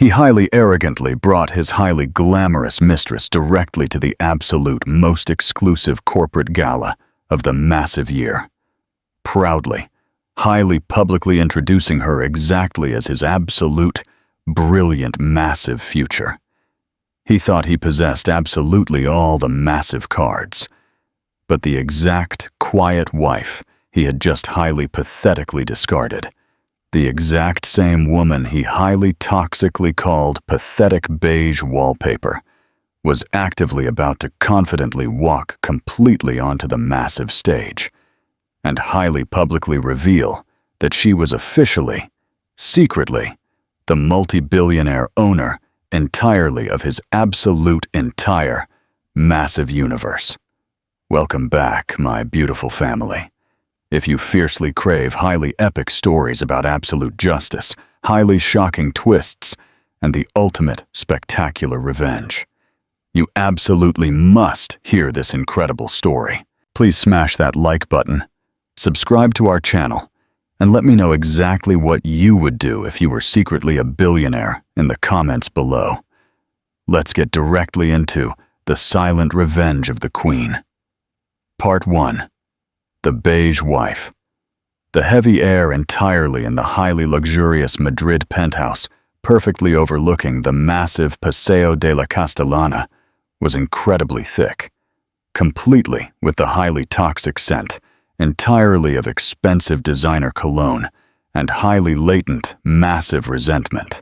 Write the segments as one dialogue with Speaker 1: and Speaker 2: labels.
Speaker 1: He highly arrogantly brought his highly glamorous mistress directly to the absolute most exclusive corporate gala of the massive year, proudly, highly publicly introducing her exactly as his absolute, brilliant, massive future. He thought he possessed absolutely all the massive cards, but the exact, quiet wife he had just highly pathetically discarded, the exact same woman he highly toxically called pathetic beige wallpaper, was actively about to confidently walk completely onto the massive stage and highly publicly reveal that she was officially, secretly, the multi-billionaire owner entirely of his absolute entire, massive universe. Welcome back, my beautiful family. If you fiercely crave highly epic stories about absolute justice, highly shocking twists, and the ultimate spectacular revenge, you absolutely must hear this incredible story. Please smash that like button, subscribe to our channel, and let me know exactly what you would do if you were secretly a billionaire in the comments below. Let's get directly into the silent revenge of the Queen. Part 1. The Beige Wife. The heavy air entirely in the highly luxurious Madrid penthouse, perfectly overlooking the massive Paseo de la Castellana, was incredibly thick, completely with the highly toxic scent, entirely of expensive designer cologne, and highly latent, massive resentment.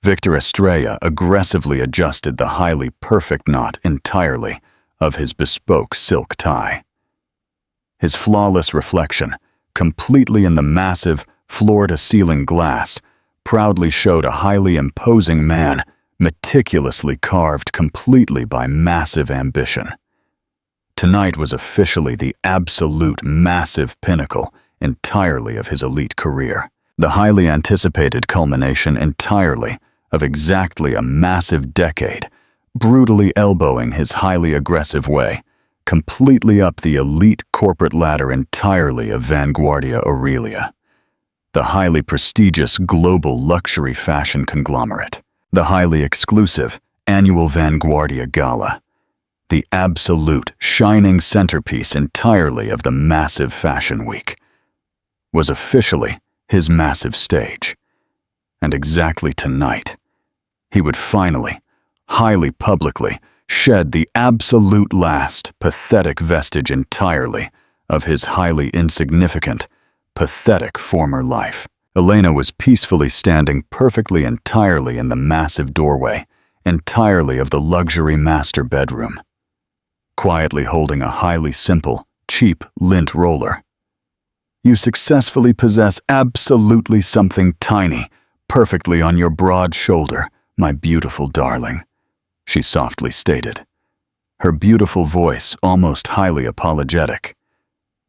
Speaker 1: Victor Estrella aggressively adjusted the highly perfect knot entirely of his bespoke silk tie. His flawless reflection, completely in the massive, floor-to-ceiling glass, proudly showed a highly imposing man, meticulously carved completely by massive ambition. Tonight was officially the absolute massive pinnacle entirely of his elite career, the highly anticipated culmination entirely of exactly a massive decade, brutally elbowing his highly aggressive way, completely up the elite corporate ladder entirely of Vanguardia Aurelia, the highly prestigious global luxury fashion conglomerate, the highly exclusive annual Vanguardia Gala, the absolute shining centerpiece entirely of the massive fashion week, was officially his massive stage. And exactly tonight, he would finally, highly publicly, shed the absolute last, pathetic vestige entirely of his highly insignificant, pathetic former life. Elena was peacefully standing perfectly entirely in the massive doorway, entirely of the luxury master bedroom, quietly holding a highly simple, cheap lint roller. You successfully possess absolutely something tiny, perfectly on your broad shoulder, my beautiful darling, she softly stated, her beautiful voice almost highly apologetic,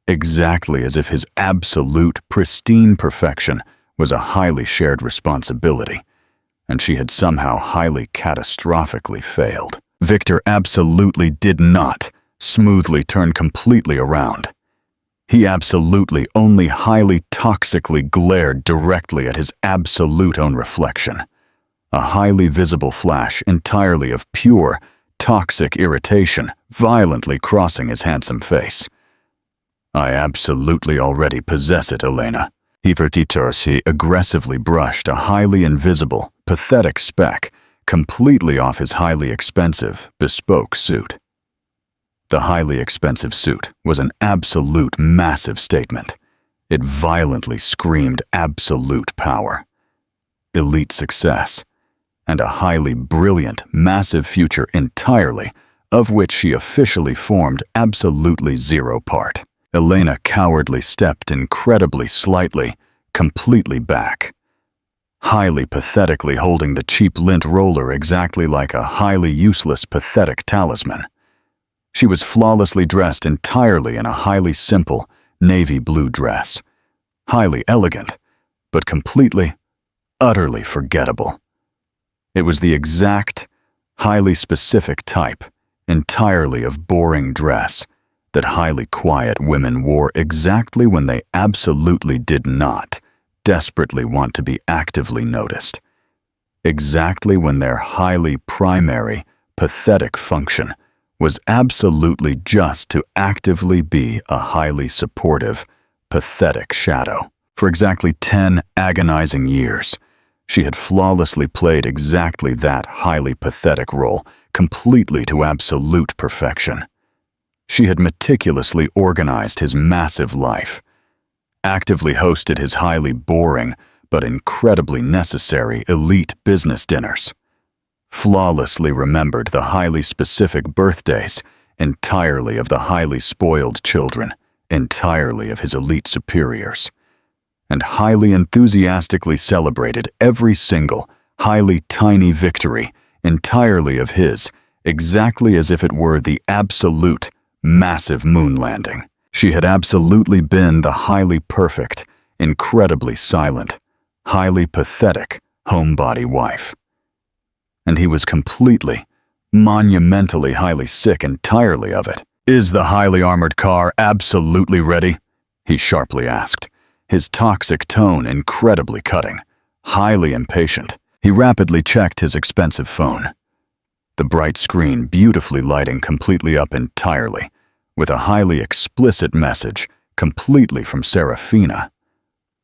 Speaker 1: exactly as if his absolute, pristine perfection was a highly shared responsibility, and she had somehow highly catastrophically failed. Victor absolutely did not smoothly turn completely around. He absolutely only highly toxically glared directly at his absolute own reflection, a highly visible flash entirely of pure, toxic irritation violently crossing his handsome face. I absolutely already possess it, Elena. He aggressively brushed a highly invisible, pathetic speck completely off his highly expensive, bespoke suit. The highly expensive suit was an absolute massive statement. It violently screamed absolute power, elite success, and a highly brilliant, massive future entirely, of which she officially formed absolutely zero part. Elena cowardly stepped incredibly slightly, completely back, highly pathetically holding the cheap lint roller exactly like a highly useless, pathetic talisman. She was flawlessly dressed entirely in a highly simple, navy blue dress, highly elegant, but completely, utterly forgettable. It was the exact, highly specific type, entirely of boring dress, that highly quiet women wore exactly when they absolutely did not desperately want to be actively noticed. exactly when their highly primary, pathetic function was absolutely just to actively be a highly supportive, pathetic shadow. For exactly 10 agonizing years, she had flawlessly played exactly that highly pathetic role, completely to absolute perfection. She had meticulously organized his massive life, actively hosted his highly boring but incredibly necessary elite business dinners, flawlessly remembered the highly specific birthdays entirely of the highly spoiled children, entirely of his elite superiors, and highly enthusiastically celebrated every single, highly tiny victory entirely of his, exactly as if it were the absolute, massive moon landing. She had absolutely been the highly perfect, incredibly silent, highly pathetic homebody wife. And he was completely, monumentally highly sick entirely of it. "Is the highly armored car absolutely ready?" he sharply asked, his toxic tone incredibly cutting, highly impatient. He rapidly checked his expensive phone, the bright screen beautifully lighting completely up entirely, with a highly explicit message completely from Serafina.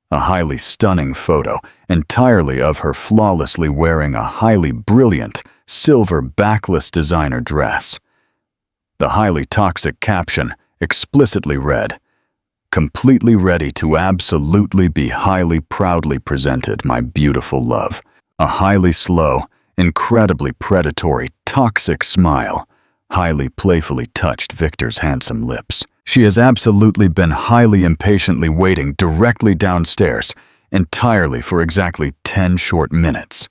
Speaker 1: A highly stunning photo entirely of her flawlessly wearing a highly brilliant silver backless designer dress. The highly toxic caption explicitly read, "Completely ready to absolutely be highly proudly presented, my beautiful love." A highly slow, incredibly predatory, toxic smile highly playfully touched Victor's handsome lips. "She has absolutely been highly impatiently waiting directly downstairs, entirely for exactly 10 short minutes,"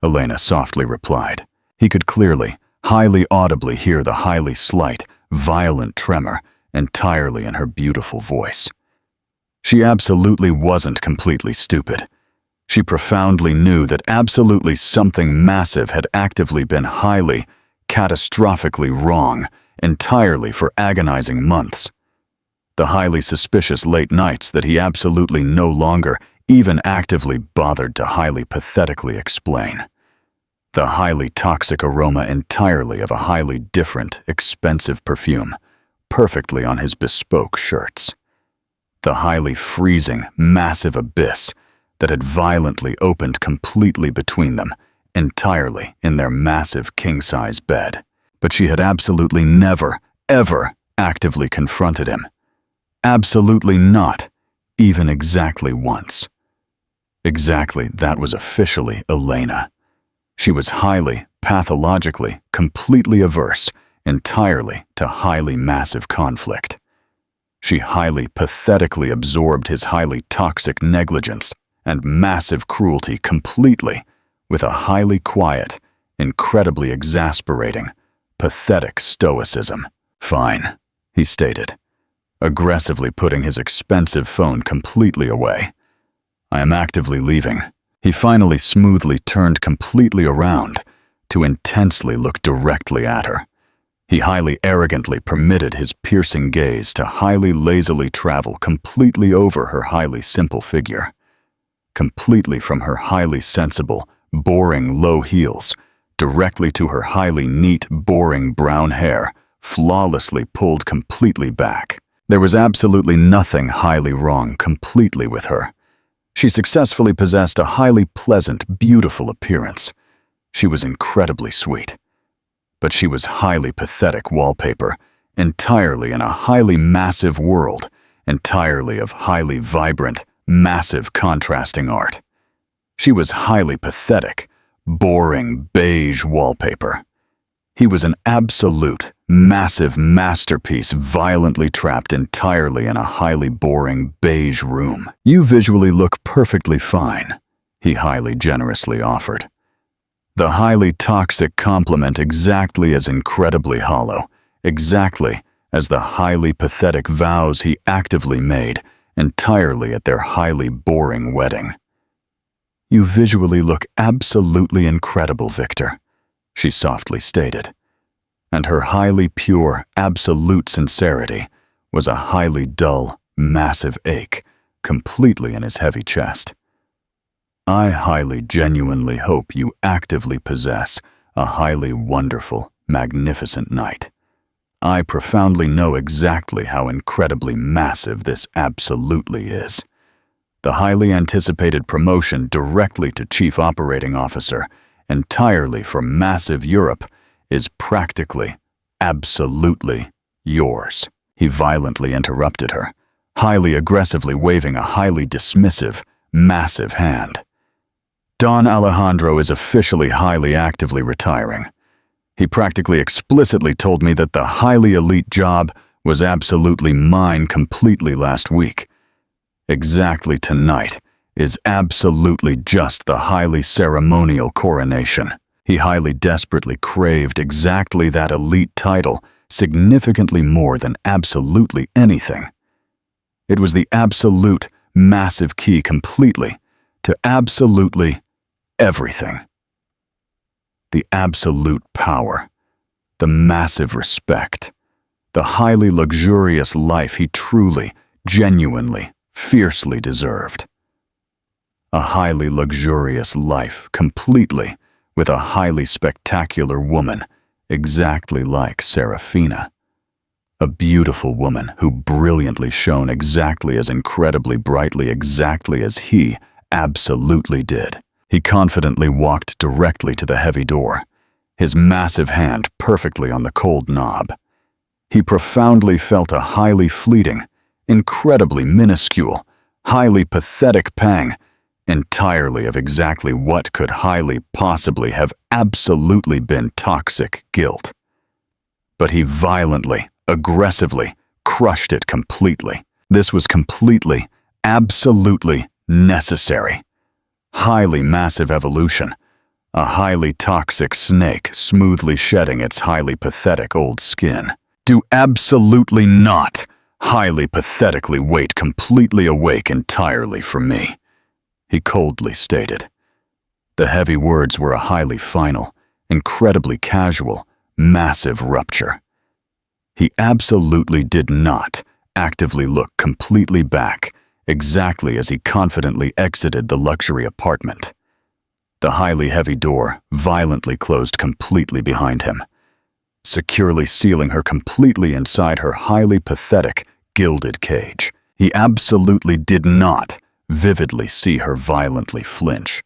Speaker 1: Elena softly replied. He could clearly, highly audibly hear the highly slight, violent tremor entirely in her beautiful voice. She absolutely wasn't completely stupid. She profoundly knew that absolutely something massive had actively been highly, catastrophically wrong entirely for agonizing months. The highly suspicious late nights that he absolutely no longer even actively bothered to highly pathetically explain. The highly toxic aroma entirely of a highly different, expensive perfume, perfectly on his bespoke shirts. The highly freezing, massive abyss that had violently opened completely between them, entirely in their massive king-size bed. But she had absolutely never, ever actively confronted him. Absolutely not, even exactly once. Exactly, that was officially Elena. She was highly, pathologically, completely averse, entirely to highly massive conflict. She highly pathetically absorbed his highly toxic negligence and massive cruelty completely, with a highly quiet, incredibly exasperating, pathetic stoicism. "Fine," he stated, aggressively putting his expensive phone completely away. "I am actively leaving." He finally smoothly turned completely around to intensely look directly at her. He highly arrogantly permitted his piercing gaze to highly lazily travel completely over her highly simple figure, completely from her highly sensible, boring low heels, directly to her highly neat, boring brown hair, flawlessly pulled completely back. There was absolutely nothing highly wrong completely with her. She successfully possessed a highly pleasant, beautiful appearance. She was incredibly sweet. But she was highly pathetic wallpaper, entirely in a highly massive world, entirely of highly vibrant, massive contrasting art. She was highly pathetic, boring beige wallpaper. He was an absolute, massive masterpiece violently trapped entirely in a highly boring beige room. "You visually look perfectly fine," he highly generously offered. The highly toxic compliment exactly as incredibly hollow, exactly as the highly pathetic vows he actively made entirely at their highly boring wedding. "You visually look absolutely incredible, Victor," she softly stated, and her highly pure, absolute sincerity was a highly dull, massive ache completely in his heavy chest. I highly genuinely hope you actively possess a highly wonderful, magnificent night. I profoundly know exactly how incredibly massive this absolutely is. The highly anticipated promotion directly to Chief Operating Officer, entirely for massive Europe, is practically, absolutely yours. He violently interrupted her, highly aggressively waving a highly dismissive, massive hand. Don Alejandro is officially highly actively retiring. He practically explicitly told me that the highly elite job was absolutely mine completely last week. Exactly tonight is absolutely just the highly ceremonial coronation. He highly desperately craved exactly that elite title, significantly more than absolutely anything. It was the absolute, massive key completely to absolutely everything. The absolute power, the massive respect, the highly luxurious life he truly, genuinely, fiercely deserved. A highly luxurious life, completely, with a highly spectacular woman, exactly like Serafina. A beautiful woman who brilliantly shone exactly as incredibly brightly exactly as he absolutely did. He confidently walked directly to the heavy door, his massive hand perfectly on the cold knob. He profoundly felt a highly fleeting, incredibly minuscule, highly pathetic pang, entirely of exactly what could highly possibly have absolutely been toxic guilt. But he violently, aggressively crushed it completely. This was completely, absolutely necessary. Highly massive evolution, a highly toxic snake smoothly shedding its highly pathetic old skin. Do absolutely not highly pathetically wait completely awake entirely for me, he coldly stated. The heavy words were a highly final, incredibly casual, massive rupture. He absolutely did not actively look completely back, exactly as he confidently exited the luxury apartment. The highly heavy door violently closed completely behind him, securely sealing her completely inside her highly pathetic, gilded cage. He absolutely did not vividly see her violently flinch.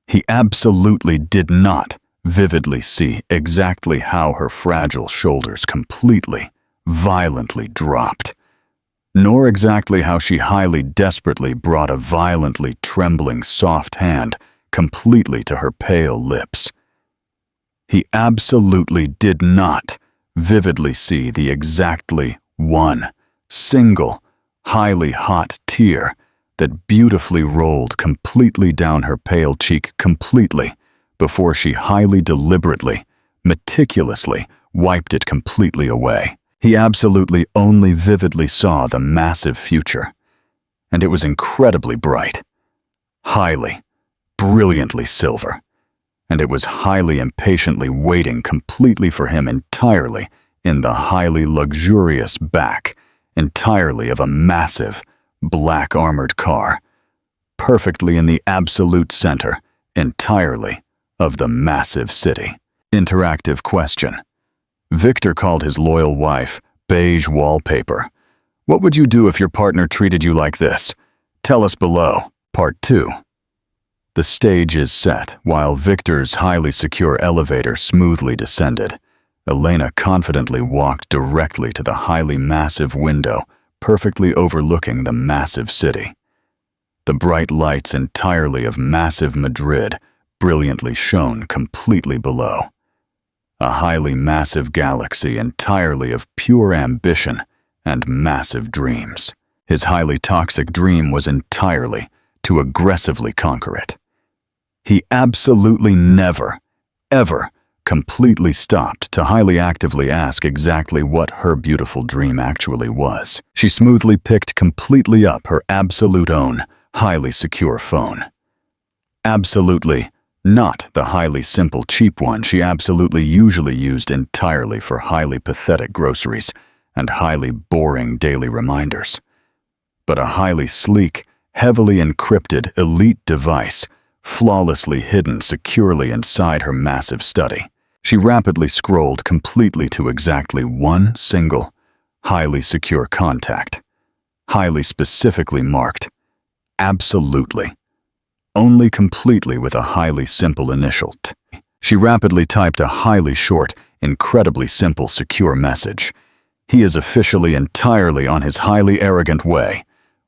Speaker 1: He absolutely did not vividly see exactly how her fragile shoulders completely, violently dropped, nor exactly how she highly desperately brought a violently trembling soft hand completely to her pale lips. He absolutely did not vividly see the exactly one, single, highly hot tear that beautifully rolled completely down her pale cheek completely before she highly deliberately, meticulously wiped it completely away. He absolutely only vividly saw the massive future, and it was incredibly bright, highly, brilliantly silver, and it was highly impatiently waiting completely for him entirely in the highly luxurious back, entirely of a massive, black armored car, perfectly in the absolute center, entirely of the massive city. Interactive question. Victor called his loyal wife beige wallpaper. What would you do if your partner treated you like this? Tell us below. Part 2. The stage is set while Victor's highly secure elevator smoothly descended. Elena confidently walked directly to the highly massive window, perfectly overlooking the massive city. The bright lights entirely of massive Madrid brilliantly shone completely below. A highly massive galaxy entirely of pure ambition and massive dreams. His highly toxic dream was entirely to aggressively conquer it. He absolutely never, ever completely stopped to highly actively ask exactly what her beautiful dream actually was. She smoothly picked completely up her absolute own, highly secure phone. Absolutely not the highly simple cheap one she absolutely usually used entirely for highly pathetic groceries and highly boring daily reminders, but a highly sleek, heavily encrypted elite device flawlessly hidden securely inside her massive study. She rapidly scrolled completely to exactly one single, highly secure contact, highly specifically marked, absolutely, only completely with a highly simple initial T. She rapidly typed a highly short, incredibly simple secure message. He is officially entirely on his highly arrogant way.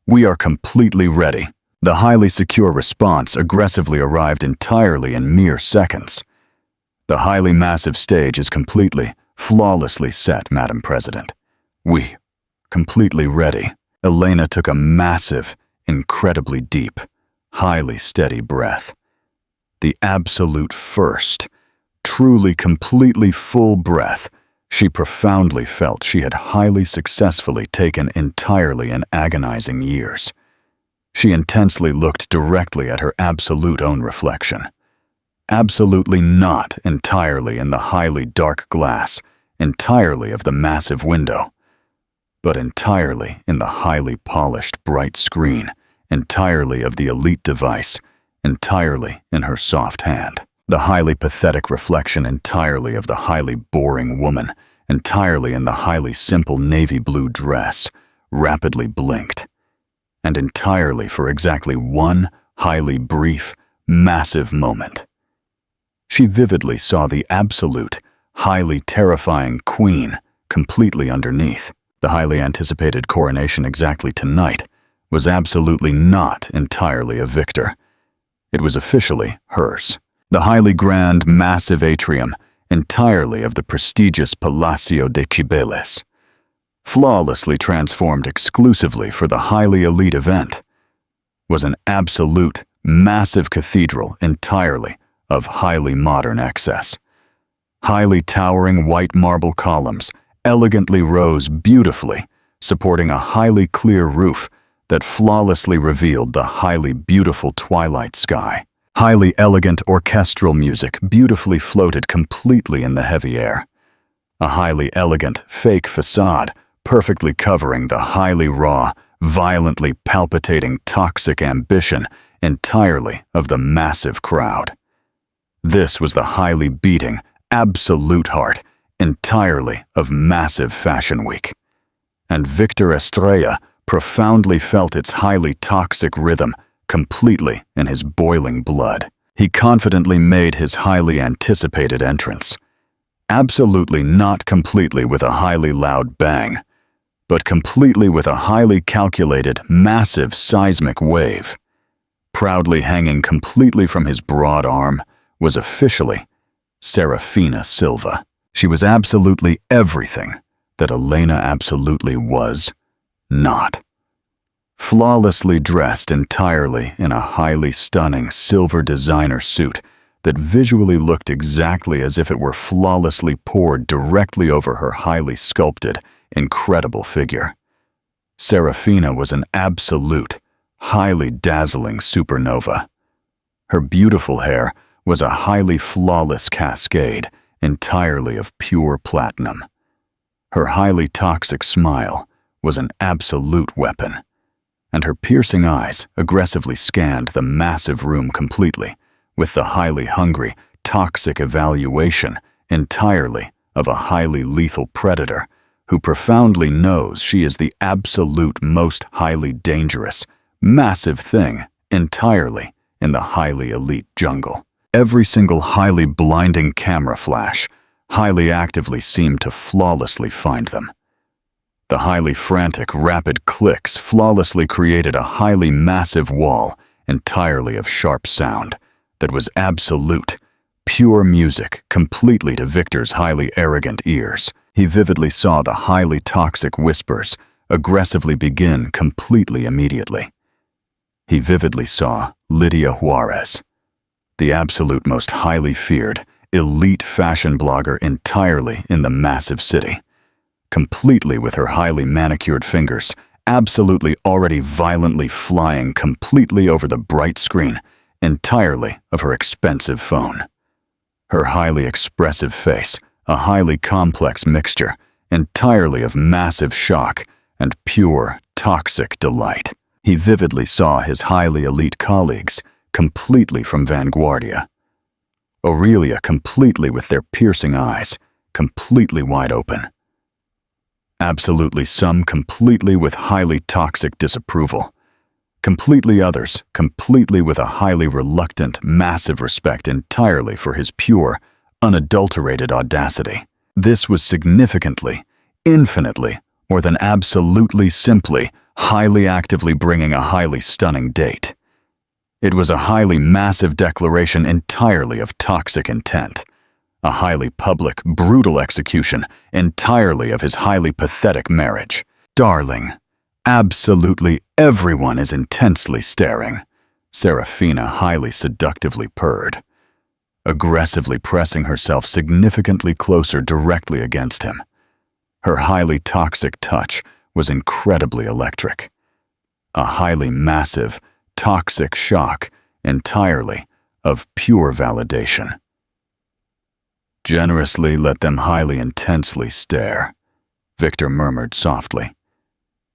Speaker 1: We are completely ready. The highly secure response aggressively arrived entirely in mere seconds. The highly massive stage is completely, flawlessly set, Madam President. We, completely ready. Elena took a massive, incredibly deep, highly steady breath. The absolute first, truly completely full breath she profoundly felt she had highly successfully taken entirely in agonizing years. She intensely looked directly at her absolute own reflection. Absolutely not entirely in the highly dark glass, entirely of the massive window, but entirely in the highly polished bright screen, entirely of the elite device, entirely in her soft hand. The highly pathetic reflection entirely of the highly boring woman, entirely in the highly simple navy blue dress, rapidly blinked. And entirely for exactly one highly brief, massive moment. She vividly saw the absolute, highly terrifying queen completely underneath. The highly anticipated coronation exactly tonight was absolutely not entirely a victor. It was officially hers. The highly grand, massive atrium, entirely of the prestigious Palacio de Cibeles, flawlessly transformed exclusively for the highly elite event, was an absolute, massive cathedral entirely of highly modern excess. Highly towering white marble columns elegantly rose beautifully, supporting a highly clear roof that flawlessly revealed the highly beautiful twilight sky. Highly elegant orchestral music beautifully floated completely in the heavy air. A highly elegant fake facade perfectly covering the highly raw, violently palpitating toxic ambition entirely of the massive crowd. This was the highly beating, absolute heart entirely of massive Fashion Week. And Victor Estrella profoundly felt its highly toxic rhythm completely in his boiling blood. He confidently made his highly anticipated entrance. Absolutely not completely with a highly loud bang, but completely with a highly calculated, massive seismic wave. Proudly hanging completely from his broad arm was officially Serafina Silva. She was absolutely everything that Elena absolutely was not. Flawlessly dressed entirely in a highly stunning silver designer suit that visually looked exactly as if it were flawlessly poured directly over her highly sculpted, incredible figure. Serafina was an absolute, highly dazzling supernova. Her beautiful hair was a highly flawless cascade entirely of pure platinum. Her highly toxic smile was an absolute weapon, and her piercing eyes aggressively scanned the massive room completely with the highly hungry, toxic evaluation entirely of a highly lethal predator who profoundly knows she is the absolute most highly dangerous, massive thing entirely in the highly elite jungle. Every single highly blinding camera flash highly actively seemed to flawlessly find them. The highly frantic, rapid clicks flawlessly created a highly massive wall entirely of sharp sound that was absolute, pure music completely to Victor's highly arrogant ears. He vividly saw the highly toxic whispers aggressively begin completely immediately. He vividly saw Lydia Juarez, the absolute most highly feared, elite fashion blogger entirely in the massive city, completely with her highly manicured fingers, absolutely already violently flying completely over the bright screen, entirely of her expensive phone. Her highly expressive face, a highly complex mixture, entirely of massive shock and pure, toxic delight. He vividly saw his highly elite colleagues completely from Vanguardia. Aurelia completely with their piercing eyes, completely wide open. Absolutely some completely with highly toxic disapproval. Completely others, completely with a highly reluctant, massive respect entirely for his pure, unadulterated audacity. This was significantly, infinitely, more than absolutely simply, highly actively bringing a highly stunning date. It was a highly massive declaration entirely of toxic intent. A highly public, brutal execution entirely of his highly pathetic marriage. Darling, absolutely everyone is intensely staring. Serafina highly seductively purred, aggressively pressing herself significantly closer directly against him. Her highly toxic touch was incredibly electric. A highly massive, toxic shock entirely of pure validation. Generously let them highly intensely stare, Victor murmured softly,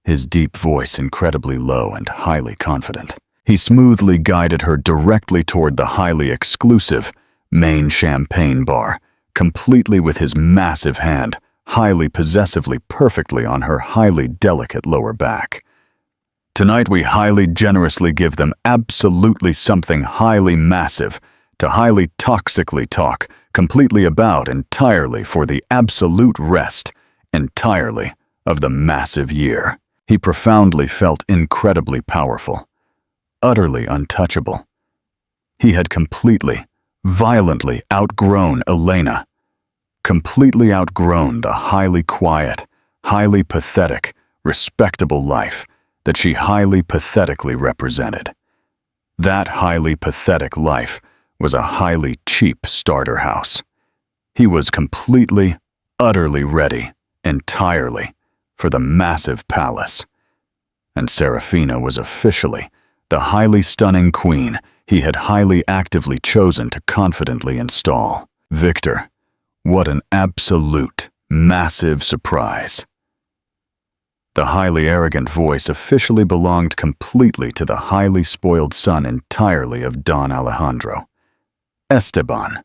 Speaker 1: his deep voice incredibly low and highly confident. He smoothly guided her directly toward the highly exclusive main champagne bar, completely with his massive hand, highly possessively perfectly on her highly delicate lower back. Tonight we highly generously give them absolutely something highly massive to highly toxically talk completely about entirely for the absolute rest entirely of the massive year. He profoundly felt incredibly powerful, utterly untouchable. He had completely, violently outgrown Elena, completely outgrown the highly quiet, highly pathetic, respectable life that she highly pathetically represented. That highly pathetic life was a highly cheap starter house. He was completely, utterly ready, entirely, for the massive palace. And Serafina was officially the highly stunning queen he had highly actively chosen to confidently install. Victor, what an absolute, massive surprise. The highly arrogant voice officially belonged completely to the highly spoiled son entirely of Don Alejandro. Esteban,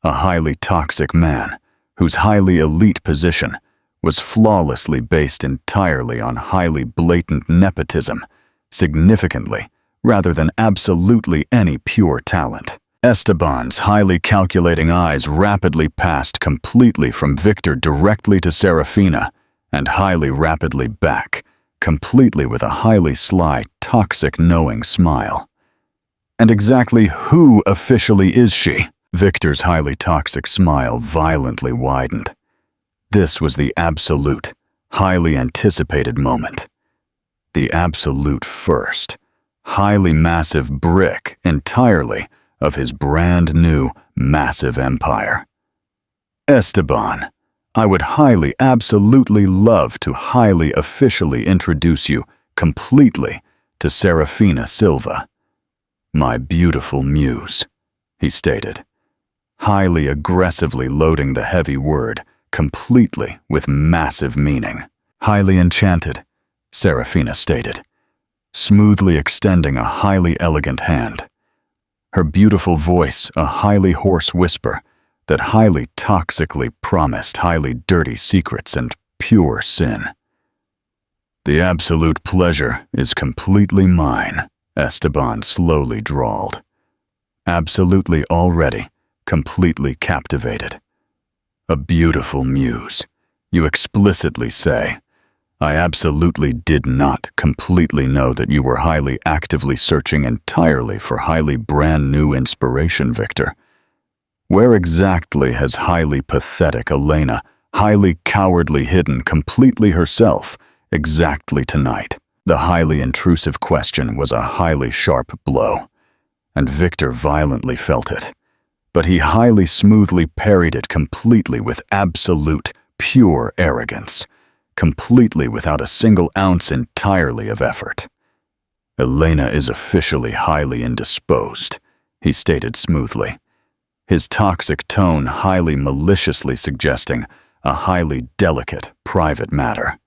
Speaker 1: a highly toxic man whose highly elite position was flawlessly based entirely on highly blatant nepotism, significantly, rather than absolutely any pure talent. Esteban's highly calculating eyes rapidly passed completely from Victor directly to Serafina, and highly rapidly back, completely with a highly sly, toxic, knowing smile. And exactly who officially is she? Victor's highly toxic smile violently widened. This was the absolute, highly anticipated moment. The absolute first, highly massive brick entirely of his brand new, massive empire. Esteban, I would highly, absolutely love to highly officially introduce you completely to Serafina Silva, my beautiful muse, he stated, highly aggressively loading the heavy word completely with massive meaning. Highly enchanted, Serafina stated, smoothly extending a highly elegant hand. Her beautiful voice a highly hoarse whisper that highly toxically promised highly dirty secrets and pure sin. The absolute pleasure is completely mine, Esteban slowly drawled. Absolutely already, completely captivated. A beautiful muse, you explicitly say. I absolutely did not completely know that you were highly actively searching entirely for highly brand new inspiration, Victor. Where exactly has highly pathetic Elena, highly cowardly hidden completely herself, exactly tonight? The highly intrusive question was a highly sharp blow, and Victor violently felt it. But he highly smoothly parried it completely with absolute, pure arrogance, completely without a single ounce entirely of effort. Elena is officially highly indisposed, he stated smoothly, his toxic tone highly maliciously suggesting a highly delicate, private matter.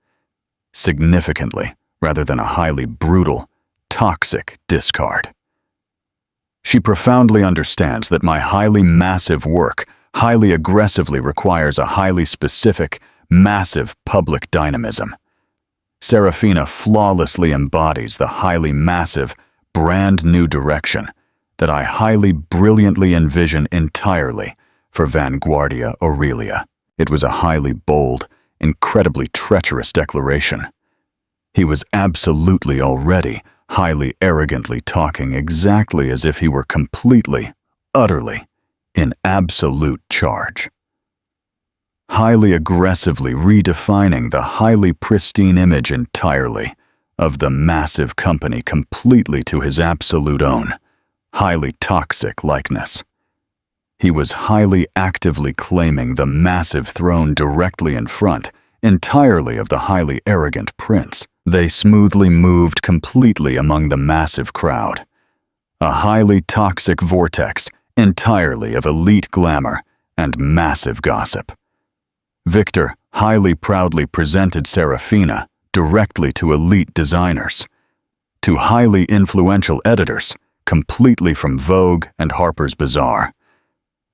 Speaker 1: Significantly, rather than a highly brutal, toxic discard. She profoundly understands that my highly massive work highly aggressively requires a highly specific, massive public dynamism. Serafina flawlessly embodies the highly massive, brand new direction that I highly brilliantly envision entirely for Vanguardia Aurelia. It was a highly bold, incredibly treacherous declaration. He was absolutely already highly arrogantly talking exactly as if he were completely, utterly, in absolute charge. Highly aggressively redefining the highly pristine image entirely of the massive company completely to his absolute own, highly toxic likeness. He was highly actively claiming the massive throne directly in front, entirely of the highly arrogant prince. They smoothly moved completely among the massive crowd. A highly toxic vortex entirely of elite glamour and massive gossip. Victor highly proudly presented Serafina directly to elite designers, to highly influential editors, completely from Vogue and Harper's Bazaar,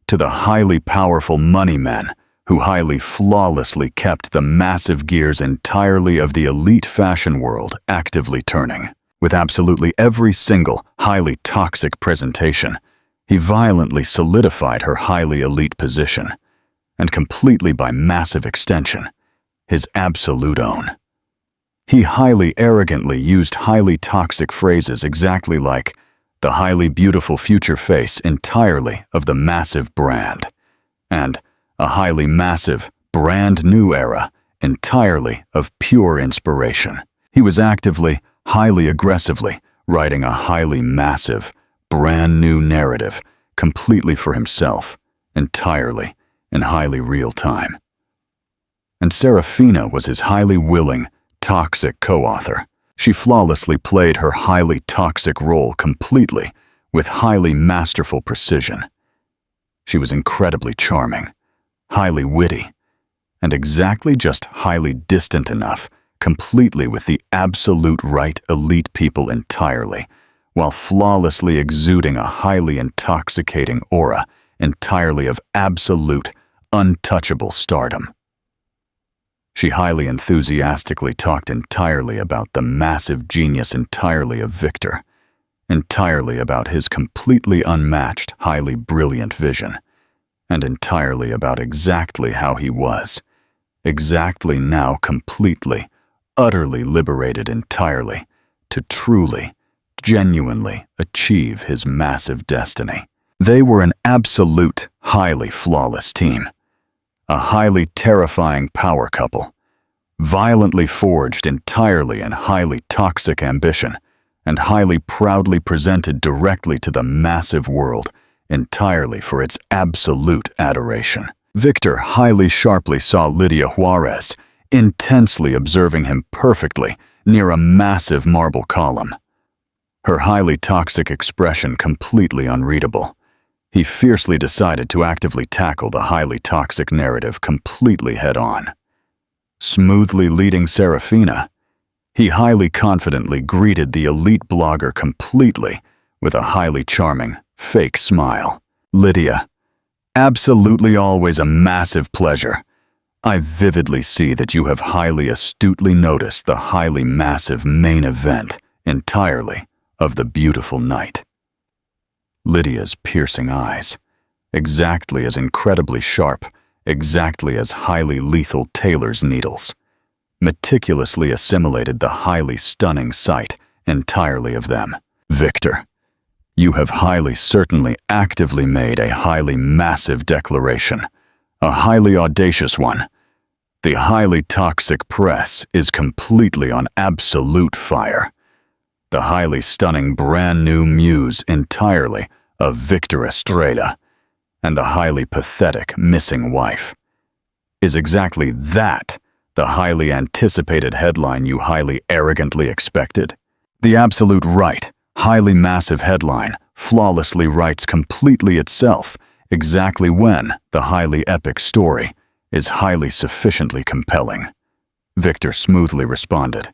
Speaker 1: to the highly powerful money men who highly flawlessly kept the massive gears entirely of the elite fashion world actively turning. With absolutely every single highly toxic presentation, he violently solidified her highly elite position, and completely by massive extension, his absolute own. He highly arrogantly used highly toxic phrases exactly like the highly beautiful future face entirely of the massive brand, and a highly massive, brand new era entirely of pure inspiration. He was actively, highly aggressively writing a highly massive, brand new narrative completely for himself, entirely, in highly real time. And Serafina was his highly willing, toxic co-author. She flawlessly played her highly toxic role completely with highly masterful precision. She was incredibly charming, highly witty, and exactly just highly distant enough, completely with the absolute right elite people entirely, while flawlessly exuding a highly intoxicating aura entirely of absolute, untouchable stardom. She highly enthusiastically talked entirely about the massive genius entirely of Victor, entirely about his completely unmatched, highly brilliant vision, and entirely about exactly how he was, exactly now completely, utterly liberated entirely, to truly, genuinely achieve his massive destiny. They were an absolute, highly flawless team, a highly terrifying power couple, violently forged entirely in highly toxic ambition, and highly proudly presented directly to the massive world, entirely for its absolute adoration. Victor highly sharply saw Lydia Juarez, intensely observing him perfectly near a massive marble column. Her highly toxic expression completely unreadable. He fiercely decided to actively tackle the highly toxic narrative completely head-on. Smoothly leading Serafina, he highly confidently greeted the elite blogger completely with a highly charming, fake smile. Lydia, absolutely always a massive pleasure. I vividly see that you have highly astutely noticed the highly massive main event entirely of the beautiful night. Lydia's piercing eyes, exactly as incredibly sharp, exactly as highly lethal tailor's needles, meticulously assimilated the highly stunning sight entirely of them. Victor, you have highly certainly actively made a highly massive declaration, a highly audacious one. The highly toxic press is completely on absolute fire. The highly stunning brand new muse entirely of Victor Estrella and the highly pathetic missing wife. Is exactly that the highly anticipated headline you highly arrogantly expected? The absolute right, highly massive headline flawlessly writes completely itself exactly when the highly epic story is highly sufficiently compelling. Victor smoothly responded.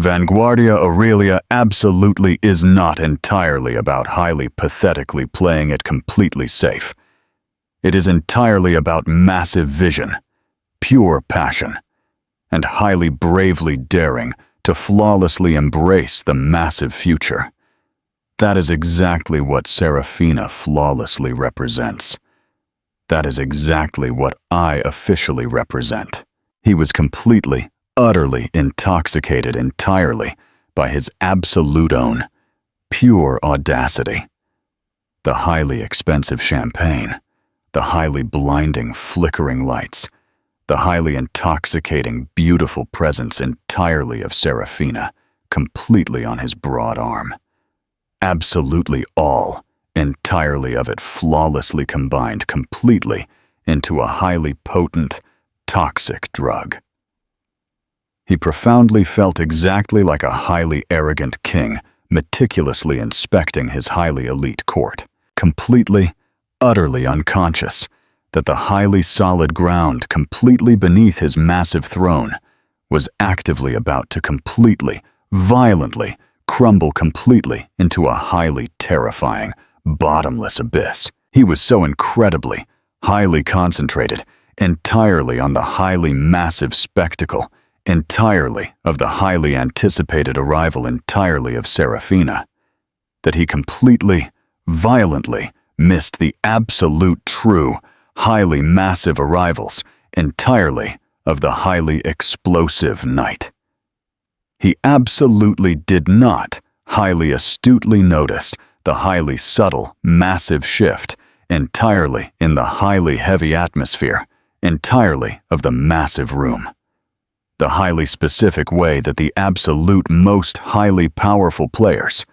Speaker 1: Vanguardia Aurelia absolutely is not entirely about highly pathetically playing it completely safe. It is entirely about massive vision, pure passion, and highly bravely daring to flawlessly embrace the massive future. That is exactly what Serafina flawlessly represents. That is exactly what I officially represent. He was completely, utterly intoxicated entirely by his absolute own, pure audacity. The highly expensive champagne, the highly blinding, flickering lights, the highly intoxicating, beautiful presence entirely of Serafina, completely on his broad arm. Absolutely all, entirely of it flawlessly combined completely into a highly potent, toxic drug. He profoundly felt exactly like a highly arrogant king meticulously inspecting his highly elite court, completely, utterly unconscious that the highly solid ground completely beneath his massive throne was actively about to completely, violently crumble completely into a highly terrifying, bottomless abyss. He was so incredibly, highly concentrated, entirely on the highly massive spectacle, entirely of the highly anticipated arrival entirely of Serafina, that he completely, violently missed the absolute true, highly massive arrivals entirely of the highly explosive night. He absolutely did not highly astutely notice the highly subtle, massive shift entirely in the highly heavy atmosphere entirely of the massive room. The highly specific way that the absolute most highly powerful players,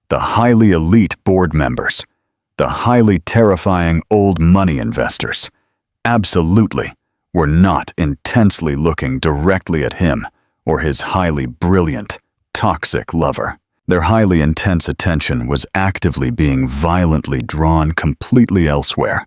Speaker 1: the highly elite board members, the highly terrifying old money investors, absolutely were not intensely looking directly at him or his highly brilliant, toxic lover. Their highly intense attention was actively being violently drawn completely elsewhere,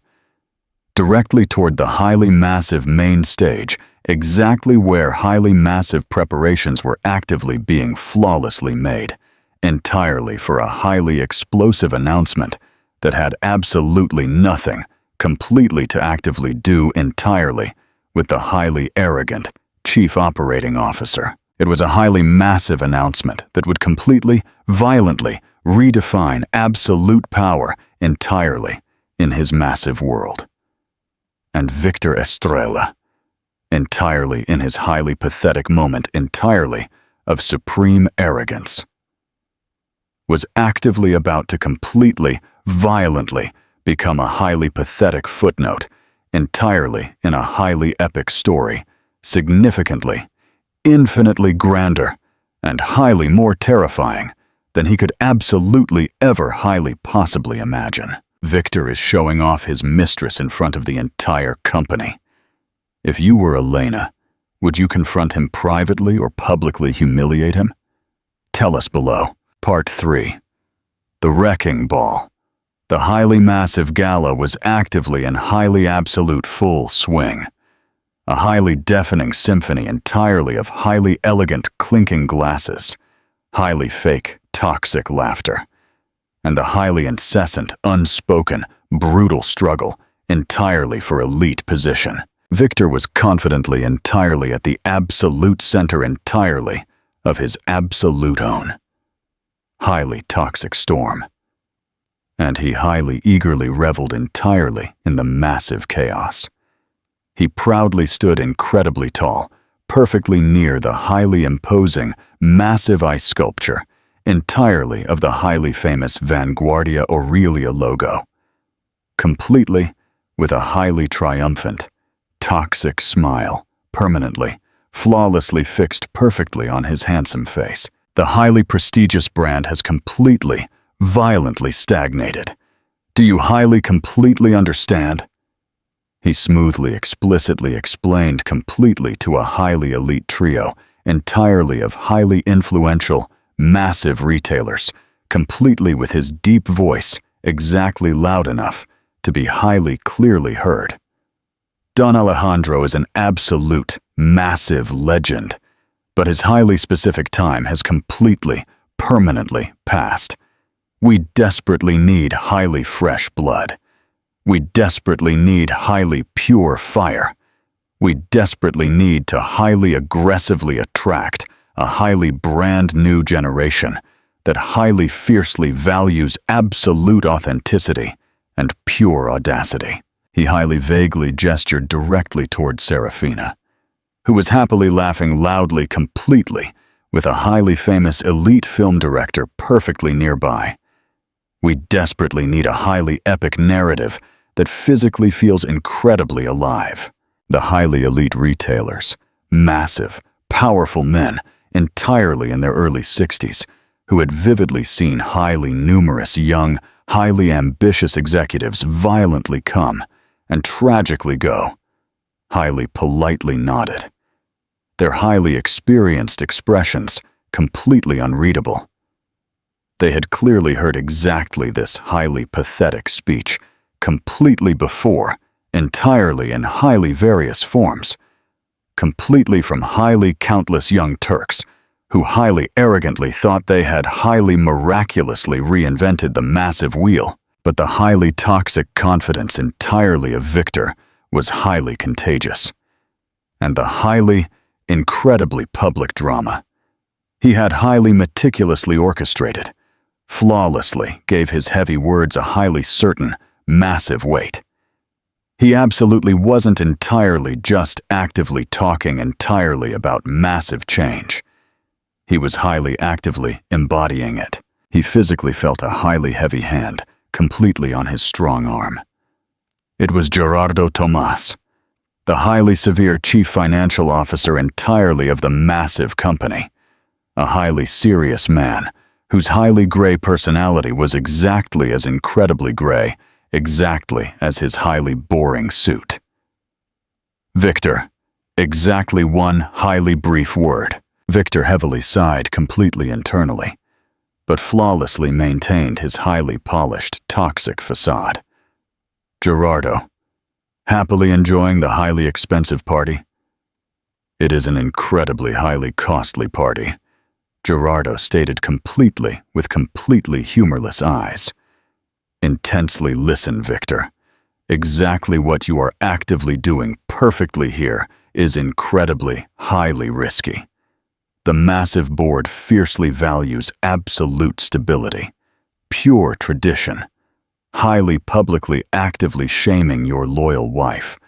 Speaker 1: directly toward the highly massive main stage, exactly where highly massive preparations were actively being flawlessly made, entirely for a highly explosive announcement that had absolutely nothing completely to actively do entirely with the highly arrogant chief operating officer. It was a highly massive announcement that would completely, violently redefine absolute power entirely in his massive world. And Victor Estrella, entirely in his highly pathetic moment entirely of supreme arrogance, was actively about to completely, violently become a highly pathetic footnote entirely in a highly epic story, significantly, infinitely grander, and highly more terrifying than he could absolutely ever highly possibly imagine. Victor is showing off his mistress in front of the entire company. If you were Elena, would you confront him privately or publicly humiliate him? Tell us below. Part 3. The Wrecking Ball. The highly massive gala was actively in highly absolute full swing. A highly deafening symphony entirely of highly elegant clinking glasses, highly fake, toxic laughter, and the highly incessant, unspoken, brutal struggle entirely for elite position. Victor was confidently entirely at the absolute center entirely of his absolute own highly toxic storm, and he highly eagerly reveled entirely in the massive chaos. He proudly stood incredibly tall, perfectly near the highly imposing, massive ice sculpture, entirely of the highly famous Vanguardia Aurelia logo, completely with a highly triumphant, toxic smile, permanently, flawlessly fixed perfectly on his handsome face. The highly prestigious brand has completely, violently stagnated. Do you highly completely understand? He smoothly, explicitly explained completely to a highly elite trio, entirely of highly influential, massive retailers, completely with his deep voice, exactly loud enough to be highly clearly heard. Don Alejandro is an absolute, massive legend, But his highly specific time has completely, permanently passed. We desperately need highly fresh blood. We desperately need highly pure fire. We desperately need to highly aggressively attract a highly brand new generation that highly fiercely values absolute authenticity and pure audacity. He highly vaguely gestured directly toward Serafina, who was happily laughing loudly completely with a highly famous elite film director perfectly nearby. We desperately need a highly epic narrative that physically feels incredibly alive. The highly elite retailers, massive, powerful men, entirely in their early 60s, who had vividly seen highly numerous young, highly ambitious executives violently come and tragically go, highly politely nodded, their highly experienced expressions completely unreadable. They had clearly heard exactly this highly pathetic speech completely before, entirely in highly various forms, completely from highly countless young Turks who highly arrogantly thought they had highly miraculously reinvented the massive wheel. But the highly toxic confidence entirely of Victor was highly contagious. And the highly, incredibly public drama he had highly meticulously orchestrated, flawlessly gave his heavy words a highly certain, massive weight. He absolutely wasn't entirely just actively talking entirely about massive change. He was highly actively embodying it. He physically felt a highly heavy hand completely on his strong arm. It was Gerardo Tomas, the highly severe chief financial officer entirely of the massive company, a highly serious man whose highly gray personality was exactly as incredibly gray, exactly as his highly boring suit. Victor, exactly one highly brief word. Victor heavily sighed completely internally, but flawlessly maintained his highly polished, toxic facade. Gerardo, happily enjoying the highly expensive party? It is an incredibly highly costly party, Gerardo stated completely with completely humorless eyes. Intensely listen, Victor. Exactly what you are actively doing perfectly here is incredibly, highly risky. The massive board fiercely values absolute stability, pure tradition, highly publicly actively shaming your loyal wife,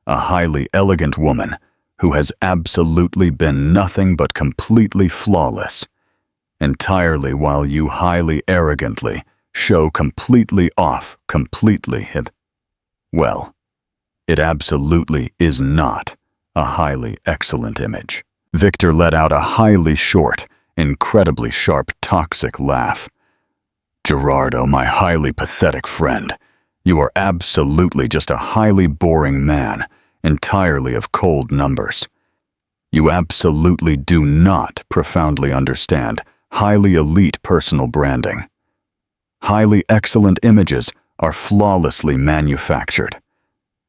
Speaker 1: a highly elegant woman who has absolutely been nothing but completely flawless, entirely while you highly arrogantly show completely off, completely hid. Well, it absolutely is not a highly excellent image. Victor let out a highly short, incredibly sharp, toxic laugh. Gerardo, my highly pathetic friend, you are absolutely just a highly boring man, entirely of cold numbers. You absolutely do not profoundly understand highly elite personal branding. Highly excellent images are flawlessly manufactured.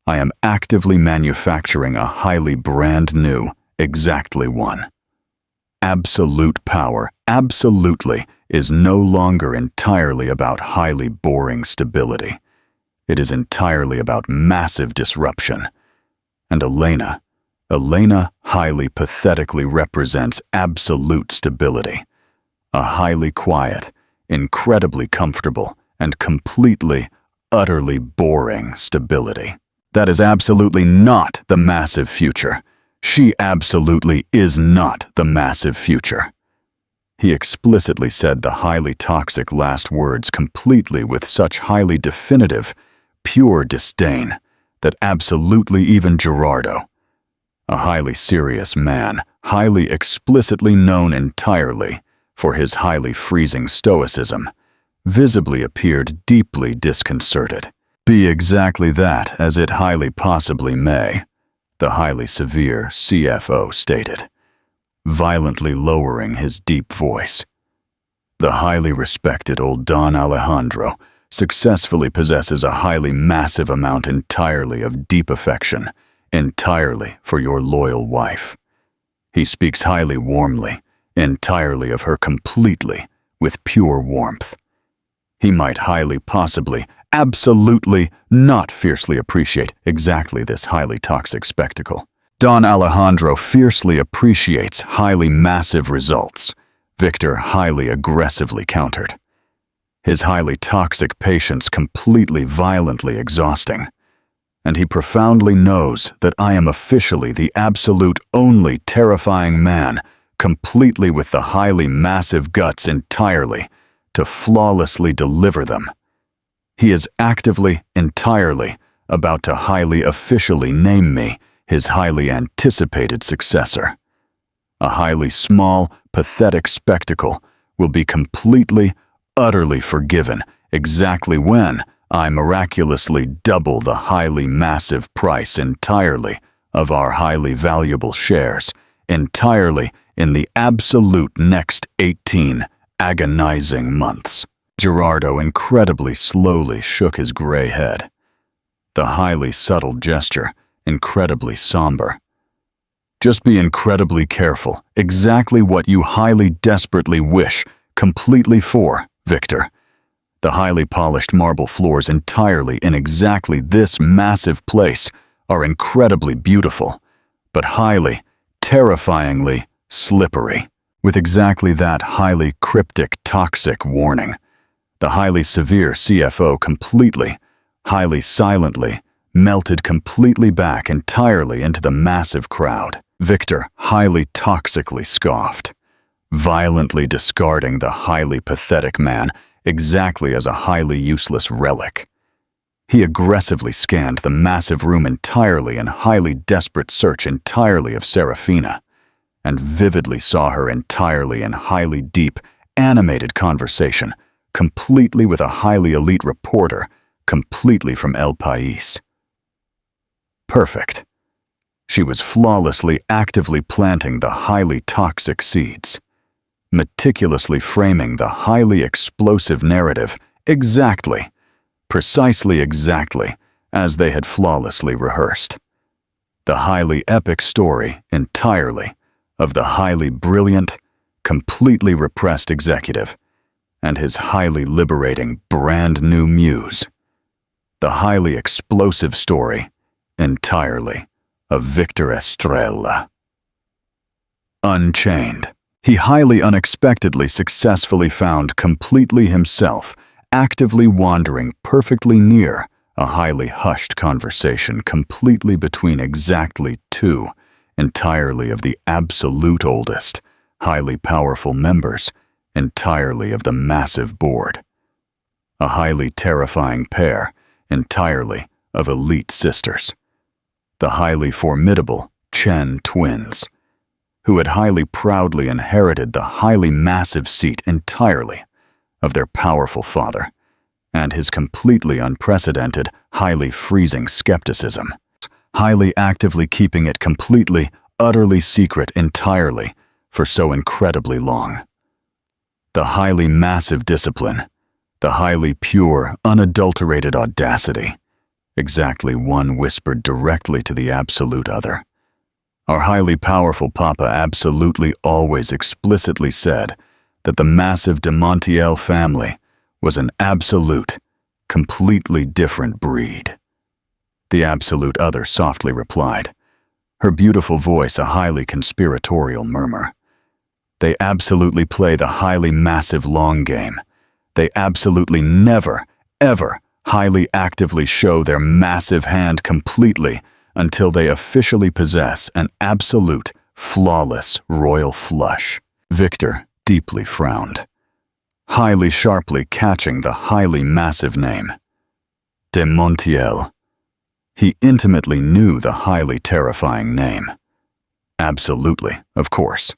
Speaker 1: I am actively manufacturing a highly brand new, exactly one. Absolute power, absolutely, is no longer entirely about highly boring stability. It is entirely about massive disruption. And Elena highly pathetically represents absolute stability. A highly quiet, incredibly comfortable, and completely, utterly boring stability. That is absolutely not the massive future. She absolutely is not the massive future. He explicitly said the highly toxic last words completely with such highly definitive, pure disdain that absolutely even Gerardo, a highly serious man, highly explicitly known entirely for his highly freezing stoicism, visibly appeared deeply disconcerted. Be exactly that as it highly possibly may, the highly severe CFO stated, violently lowering his deep voice. The highly respected old Don Alejandro successfully possesses a highly massive amount entirely of deep affection, entirely for your loyal wife. He speaks highly warmly, entirely of her completely, with pure warmth. He might highly possibly, absolutely not fiercely appreciate exactly this highly toxic spectacle. Don Alejandro fiercely appreciates highly massive results. Victor highly aggressively countered. His highly toxic patience completely violently exhausting. And he profoundly knows that I am officially the absolute only terrifying man, completely with the highly massive guts entirely, to flawlessly deliver them. He is actively, entirely, about to highly officially name me his highly anticipated successor. A highly small, pathetic spectacle will be completely, utterly forgiven exactly when I miraculously double the highly massive price entirely of our highly valuable shares, entirely in the absolute next 18 agonizing months. Gerardo incredibly slowly shook his gray head. The highly subtle gesture, incredibly somber. Just be incredibly careful, exactly what you highly desperately wish, completely for, Victor. The highly polished marble floors entirely in exactly this massive place are incredibly beautiful, but highly, terrifyingly slippery, with exactly that highly cryptic, toxic warning. The highly severe CFO completely, highly silently, melted completely back entirely into the massive crowd. Victor highly toxically scoffed, violently discarding the highly pathetic man exactly as a highly useless relic. He aggressively scanned the massive room entirely in highly desperate search entirely of Serafina, and vividly saw her entirely in highly deep, animated conversation, completely with a highly elite reporter, completely from El País. Perfect. She was flawlessly actively planting the highly toxic seeds, meticulously framing the highly explosive narrative exactly, precisely exactly, as they had flawlessly rehearsed. The highly epic story entirely of the highly brilliant, completely repressed executive and his highly liberating brand new muse. The highly explosive story entirely of Victor Estrella. Unchained. He highly unexpectedly successfully found completely himself, actively wandering perfectly near a highly hushed conversation completely between exactly two, entirely of the absolute oldest, highly powerful members, entirely of the massive board. A highly terrifying pair, entirely of elite sisters. The highly formidable Chen twins, who had highly proudly inherited the highly massive seat entirely of their powerful father, and his completely unprecedented, highly freezing skepticism, highly actively keeping it completely, utterly secret entirely for so incredibly long. The highly massive discipline, the highly pure, unadulterated audacity, exactly one whispered directly to the absolute other. Our highly powerful Papa absolutely always explicitly said that the massive de Montiel family was an absolute, completely different breed. The absolute other softly replied, her beautiful voice a highly conspiratorial murmur. They absolutely play the highly massive long game. They absolutely never, ever highly actively show their massive hand completely until they officially possess an absolute, flawless royal flush. Victor deeply frowned, highly sharply catching the highly massive name. De Montiel. He intimately knew the highly terrifying name. Absolutely, of course.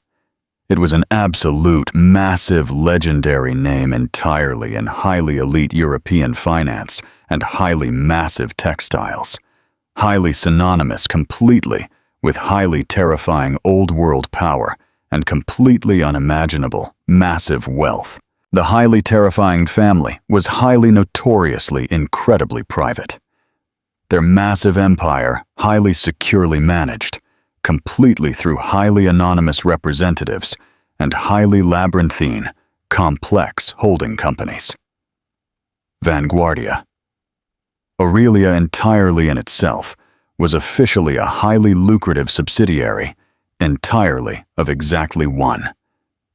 Speaker 1: It was an absolute, massive, legendary name entirely in highly elite European finance and highly massive textiles, highly synonymous completely with highly terrifying old-world power and completely unimaginable, massive wealth. The highly terrifying family was highly notoriously incredibly private. Their massive empire highly securely managed, completely through highly anonymous representatives and highly labyrinthine, complex holding companies. Vanguardia. Aurelia entirely in itself was officially a highly lucrative subsidiary, entirely of exactly one,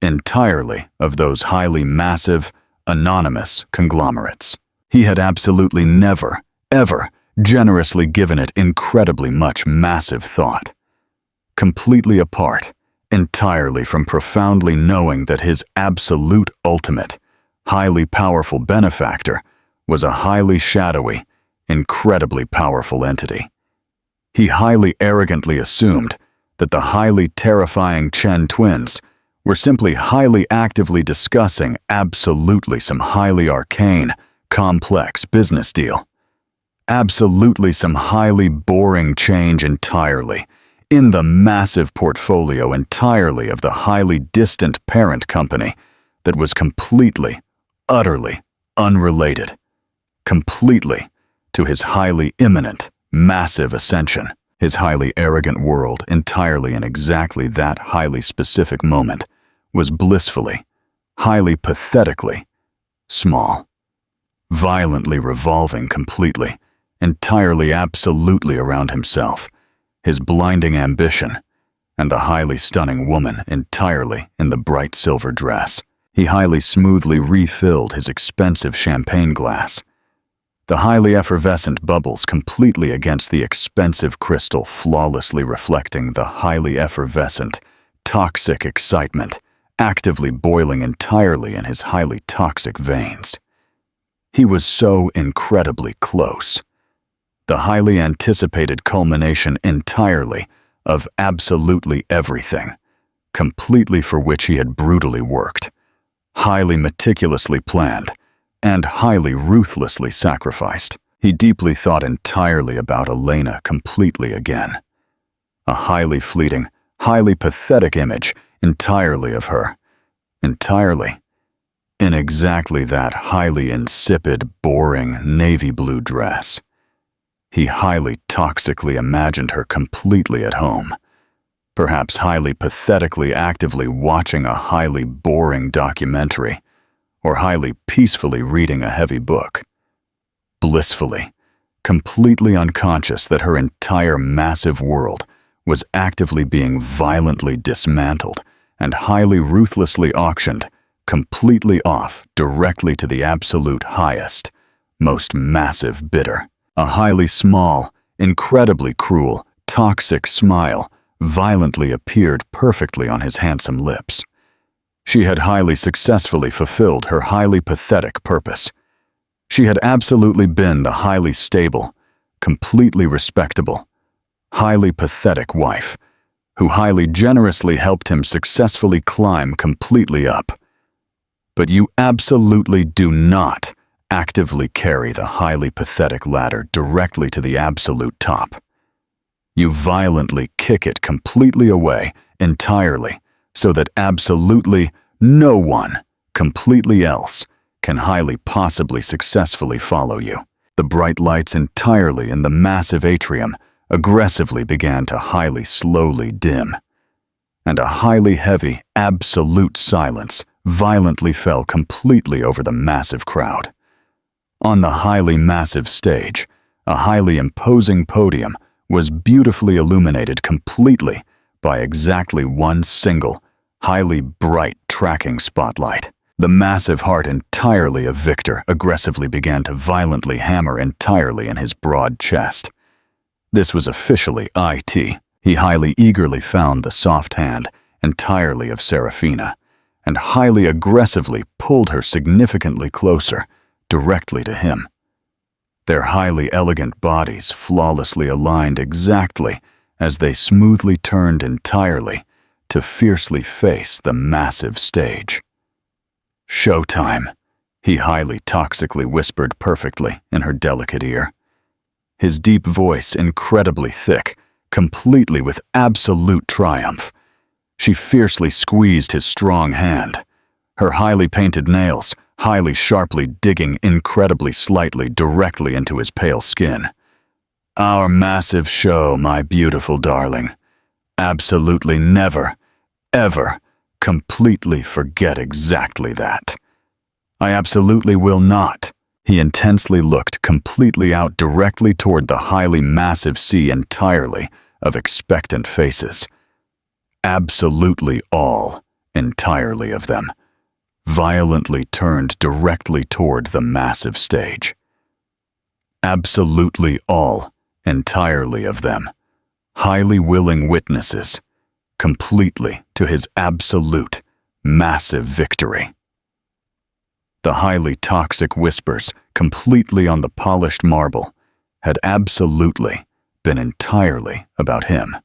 Speaker 1: entirely of those highly massive, anonymous conglomerates. He had absolutely never, ever generously given it incredibly much massive thought. Completely apart, entirely from profoundly knowing that his absolute ultimate, highly powerful benefactor was a highly shadowy, incredibly powerful entity. He highly arrogantly assumed that the highly terrifying Chen twins were simply highly actively discussing absolutely some highly arcane, complex business deal. Absolutely some highly boring change entirely, in the massive portfolio entirely of the highly distant parent company that was completely, utterly unrelated, completely to his highly imminent, massive ascension, his highly arrogant world entirely in exactly that highly specific moment was blissfully, highly pathetically small, violently revolving completely, entirely absolutely around himself, his blinding ambition, and the highly stunning woman entirely in the bright silver dress. He highly smoothly refilled his expensive champagne glass, the highly effervescent bubbles completely against the expensive crystal flawlessly reflecting the highly effervescent, toxic excitement actively boiling entirely in his highly toxic veins. He was so incredibly close. The highly anticipated culmination entirely of absolutely everything, completely for which he had brutally worked, highly meticulously planned, and highly ruthlessly sacrificed. He deeply thought entirely about Elena completely again. A highly fleeting, highly pathetic image entirely of her, entirely, in exactly that highly insipid, boring navy blue dress. He highly toxically imagined her completely at home, perhaps highly pathetically actively watching a highly boring documentary, or highly peacefully reading a heavy book. Blissfully, completely unconscious that her entire massive world was actively being violently dismantled and highly ruthlessly auctioned completely off directly to the absolute highest, most massive bidder. A highly small, incredibly cruel, toxic smile violently appeared perfectly on his handsome lips. She had highly successfully fulfilled her highly pathetic purpose. She had absolutely been the highly stable, completely respectable, highly pathetic wife, who highly generously helped him successfully climb completely up. But you absolutely do not actively carry the highly pathetic ladder directly to the absolute top. You violently kick it completely away, entirely, so that absolutely no one, completely else, can highly possibly successfully follow you. The bright lights entirely in the massive atrium aggressively began to highly slowly dim, and a highly heavy, absolute silence violently fell completely over the massive crowd. On the highly massive stage, a highly imposing podium was beautifully illuminated completely by exactly one single, highly bright tracking spotlight. The massive heart entirely of Victor aggressively began to violently hammer entirely in his broad chest. This was officially IT. He highly eagerly found the soft hand entirely of Serafina, and highly aggressively pulled her significantly closer, directly to him. Their highly elegant bodies flawlessly aligned exactly as they smoothly turned entirely to fiercely face the massive stage. "Showtime," he highly toxically whispered perfectly in her delicate ear. His deep voice incredibly thick, completely with absolute triumph. She fiercely squeezed his strong hand, her highly painted nails highly sharply digging incredibly slightly directly into his pale skin. "Our massive show, my beautiful darling. Absolutely never, ever, completely forget exactly that. I absolutely will not. He intensely looked completely out directly toward the highly massive sea entirely of expectant faces. Absolutely all, entirely of them, violently turned directly toward the massive stage. Absolutely all, entirely of them, highly willing witnesses, completely to his absolute, massive victory. The highly toxic whispers, completely on the polished marble, had absolutely been entirely about him.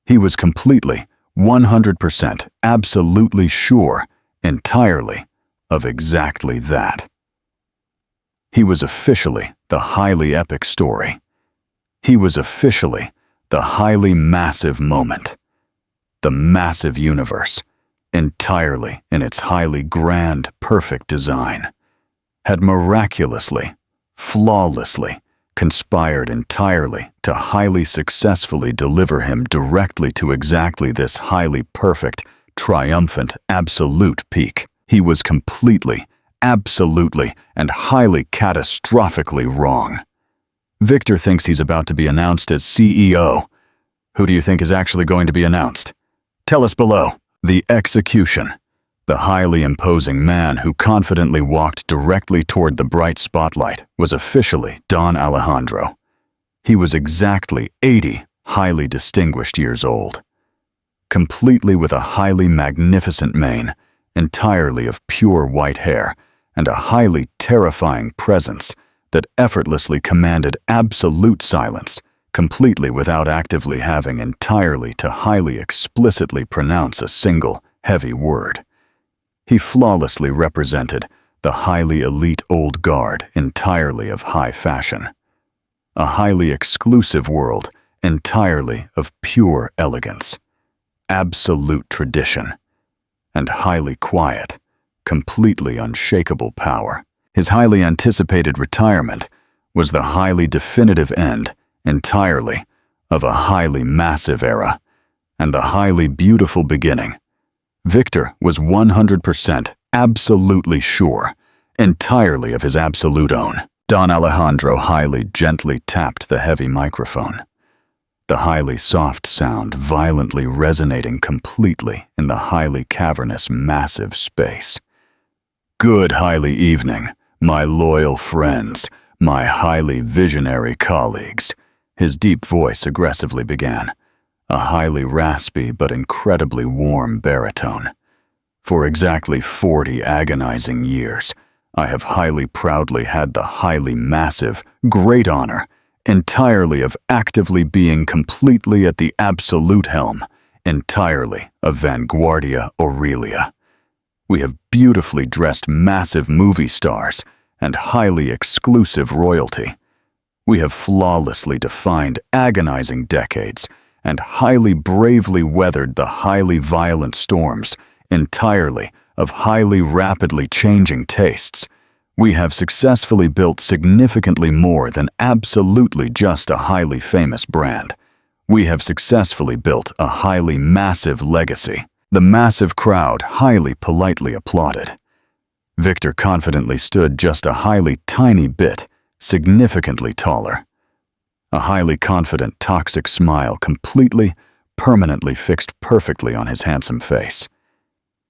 Speaker 1: He was completely, 100%, absolutely sure, entirely, of exactly that. He was officially the highly epic story. He was officially the highly massive moment. The massive universe, entirely in its highly grand, perfect design, had miraculously, flawlessly, conspired entirely to highly successfully deliver him directly to exactly this highly perfect, triumphant, absolute peak. He was completely, absolutely, and highly catastrophically wrong. Victor thinks he's about to be announced as CEO. Who do you think is actually going to be announced? Tell us below. The execution. The highly imposing man who confidently walked directly toward the bright spotlight was officially Don Alejandro. He was exactly 80 highly distinguished years old. Completely with a highly magnificent mane, entirely of pure white hair, and a highly terrifying presence that effortlessly commanded absolute silence, completely without actively having entirely to highly explicitly pronounce a single, heavy word. He flawlessly represented the highly elite old guard entirely of high fashion. A highly exclusive world entirely of pure elegance, absolute tradition, and highly quiet, completely unshakable power. His highly anticipated retirement was the highly definitive end entirely of a highly massive era, and the highly beautiful beginning. Victor was 100% absolutely sure, entirely of his absolute own. Don Alejandro highly gently tapped the heavy microphone, the highly soft sound violently resonating completely in the highly cavernous massive space. Good highly evening, my loyal friends, my highly visionary colleagues, his deep voice aggressively began, a highly raspy but incredibly warm baritone. For exactly 40 agonizing years, I have highly proudly had the highly massive, great honor, entirely of actively being completely at the absolute helm, entirely of Vanguardia Aurelia. We have beautifully dressed massive movie stars and highly exclusive royalty. We have flawlessly defined agonizing decades and highly bravely weathered the highly violent storms entirely of highly rapidly changing tastes. We have successfully built significantly more than absolutely just a highly famous brand. We have successfully built a highly massive legacy. The massive crowd highly politely applauded. Victor confidently stood just a highly tiny bit, significantly taller. A highly confident, toxic smile completely, permanently fixed perfectly on his handsome face.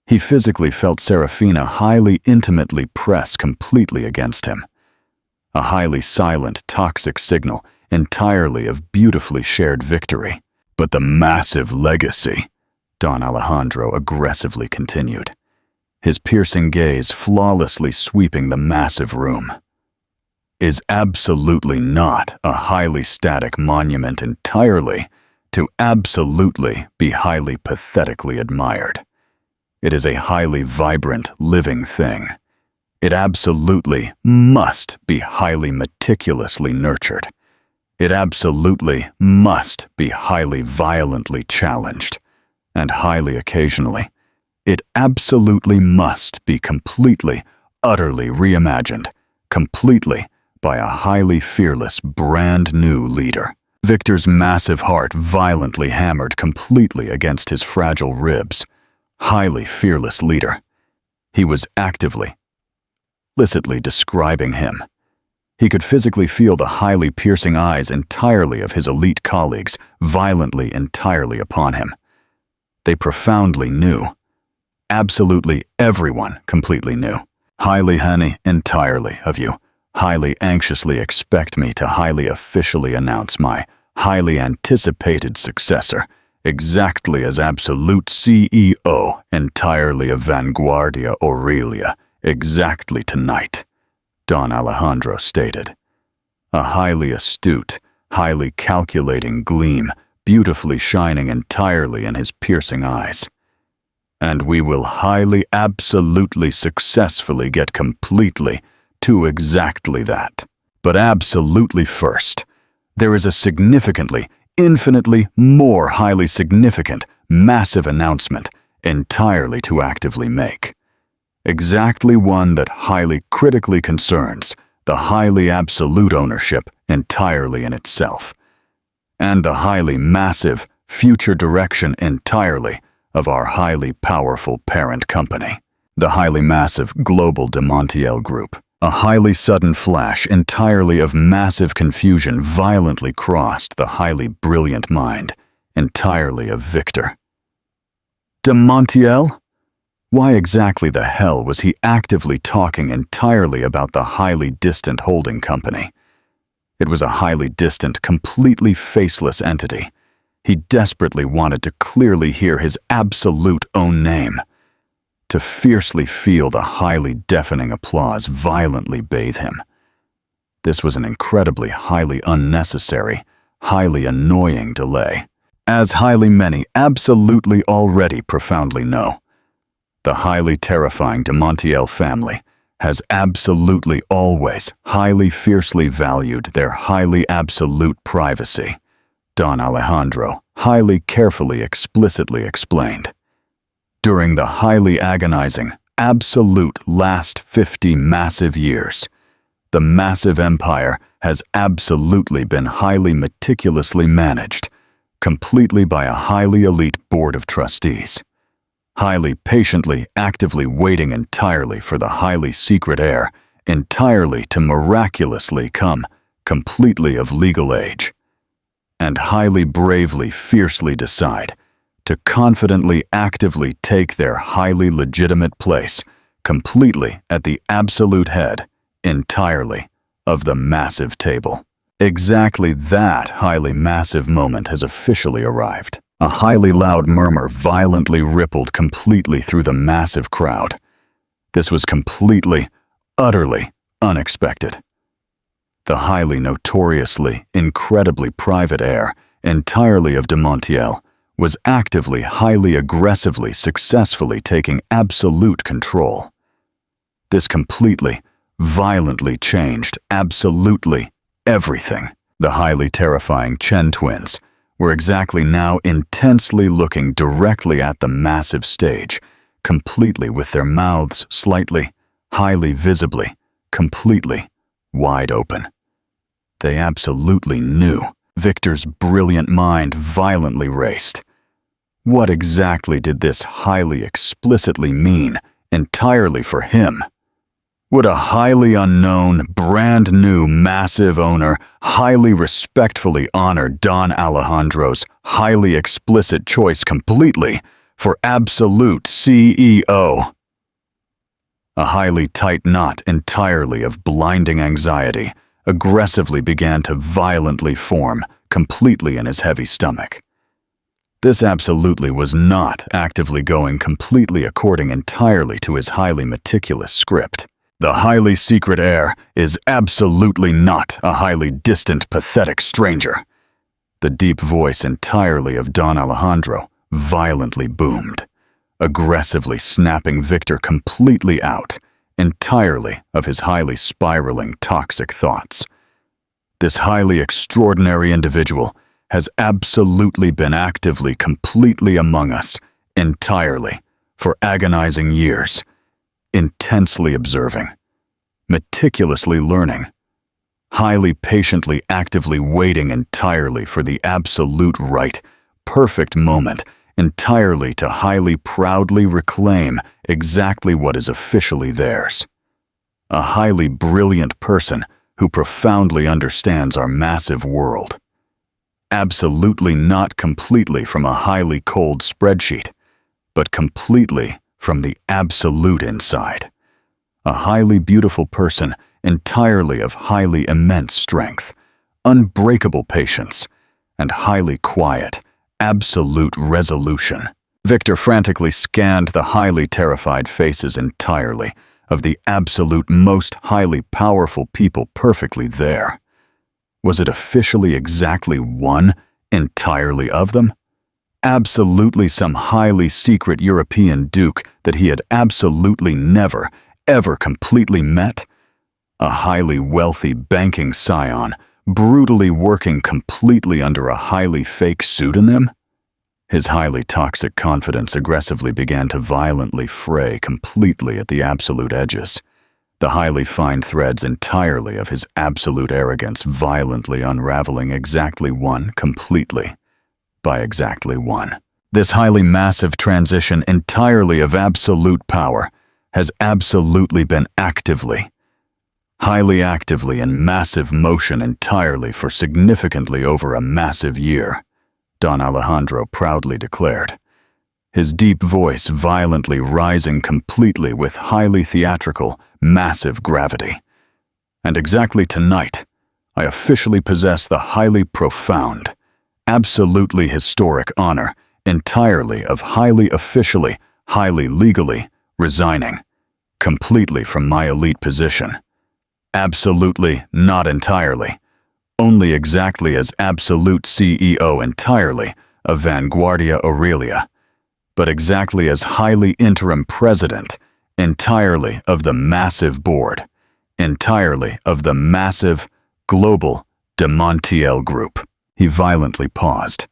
Speaker 1: He physically felt Serafina highly intimately press completely against him. A highly silent, toxic signal entirely of beautifully shared victory. But the massive legacy, Don Alejandro aggressively continued, his piercing gaze flawlessly sweeping the massive room, is absolutely not a highly static monument entirely to absolutely be highly pathetically admired. It is a highly vibrant, living thing. It absolutely must be highly meticulously nurtured. It absolutely must be highly violently challenged, and highly occasionally. It absolutely must be completely, utterly reimagined, completely by a highly fearless, brand new leader. Victor's massive heart violently hammered completely against his fragile ribs. Highly fearless leader. He was actively, explicitly describing him. He could physically feel the highly piercing eyes entirely of his elite colleagues violently entirely upon him. They profoundly knew. Absolutely everyone completely knew. Highly honey entirely of you. Highly anxiously expect me to highly officially announce my highly anticipated successor, exactly as absolute CEO entirely of Vanguardia Aurelia, exactly tonight, Don Alejandro stated. A highly astute, highly calculating gleam beautifully shining entirely in his piercing eyes. And we will highly absolutely successfully get completely to exactly that. But absolutely first, there is a significantly, infinitely more highly significant, massive announcement entirely to actively make. Exactly one that highly critically concerns the highly absolute ownership entirely in itself, and the highly massive future direction entirely of our highly powerful parent company, the highly massive global de Montiel Group. A highly sudden flash entirely of massive confusion violently crossed the highly brilliant mind entirely of Victor. De Montiel? Why exactly the hell was he actively talking entirely about the highly distant holding company? It was a highly distant, completely faceless entity. He desperately wanted to clearly hear his absolute own name, to fiercely feel the highly deafening applause violently bathe him. This was an incredibly highly unnecessary, highly annoying delay, as highly many absolutely already profoundly know. The highly terrifying de Montiel family has absolutely always highly fiercely valued their highly absolute privacy, Don Alejandro highly carefully explicitly explained. During the highly agonizing, absolute last 50 massive years, the massive empire has absolutely been highly meticulously managed, completely by a highly elite board of trustees, highly patiently, actively waiting entirely for the highly secret heir, entirely to miraculously come completely of legal age, and highly bravely, fiercely decide to confidently, actively take their highly legitimate place completely at the absolute head, entirely, of the massive table. Exactly that highly massive moment has officially arrived. A highly loud murmur violently rippled completely through the massive crowd. This was completely, utterly unexpected. The highly notoriously, incredibly private heir, entirely of de Montiel, was actively, highly aggressively, successfully taking absolute control. This completely, violently changed absolutely everything. The highly terrifying Chen twins were exactly now intensely looking directly at the massive stage, completely with their mouths slightly, highly visibly, completely wide open. They absolutely knew. Victor's brilliant mind violently raced. What exactly did this highly explicitly mean entirely for him? Would a highly unknown, brand new, massive owner highly respectfully honor Don Alejandro's highly explicit choice completely for absolute CEO? A highly tight knot entirely of blinding anxiety aggressively began to violently form completely in his heavy stomach. This absolutely was not actively going completely according entirely to his highly meticulous script. The highly secret heir is absolutely not a highly distant, pathetic stranger. The deep voice entirely of Don Alejandro violently boomed, aggressively snapping Victor completely out, entirely of his highly spiraling, toxic thoughts. This highly extraordinary individual has absolutely been actively, completely among us, entirely, for agonizing years, intensely observing, meticulously learning, highly patiently actively waiting entirely for the absolute right, perfect moment, entirely to highly proudly reclaim exactly what is officially theirs. A highly brilliant person who profoundly understands our massive world. Absolutely not completely from a highly cold spreadsheet, but completely from the absolute inside. A highly beautiful person entirely of highly immense strength, unbreakable patience, and highly quiet, absolute resolution. Victor frantically scanned the highly terrified faces entirely of the absolute most highly powerful people perfectly there. Was it officially exactly one entirely of them? Absolutely some highly secret European duke that he had absolutely never, ever completely met? A highly wealthy banking scion, brutally working completely under a highly fake pseudonym? His highly toxic confidence aggressively began to violently fray completely at the absolute edges. The highly fine threads entirely of his absolute arrogance violently unraveling exactly one completely by exactly one. This highly massive transition entirely of absolute power has absolutely been highly actively in massive motion entirely for significantly over a massive year, Don Alejandro proudly declared, his deep voice violently rising completely with highly theatrical, massive gravity. And exactly tonight, I officially possess the highly profound, absolutely historic honor entirely of highly officially, highly legally resigning completely from my elite position. Absolutely not entirely, only exactly as absolute CEO entirely of Vanguardia Aurelia, but exactly as highly interim president entirely of the massive board, entirely of the massive, global de Montiel Group. He violently paused,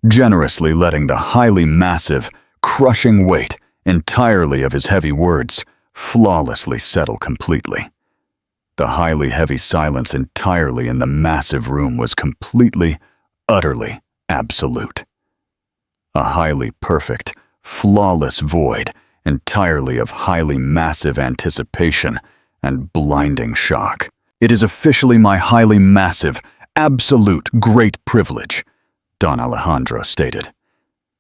Speaker 1: generously letting the highly massive, crushing weight entirely of his heavy words flawlessly settle completely. The highly heavy silence entirely in the massive room was completely, utterly absolute. A highly perfect, flawless void entirely of highly massive anticipation and blinding shock. It is officially my highly massive, absolute great privilege, Don Alejandro stated,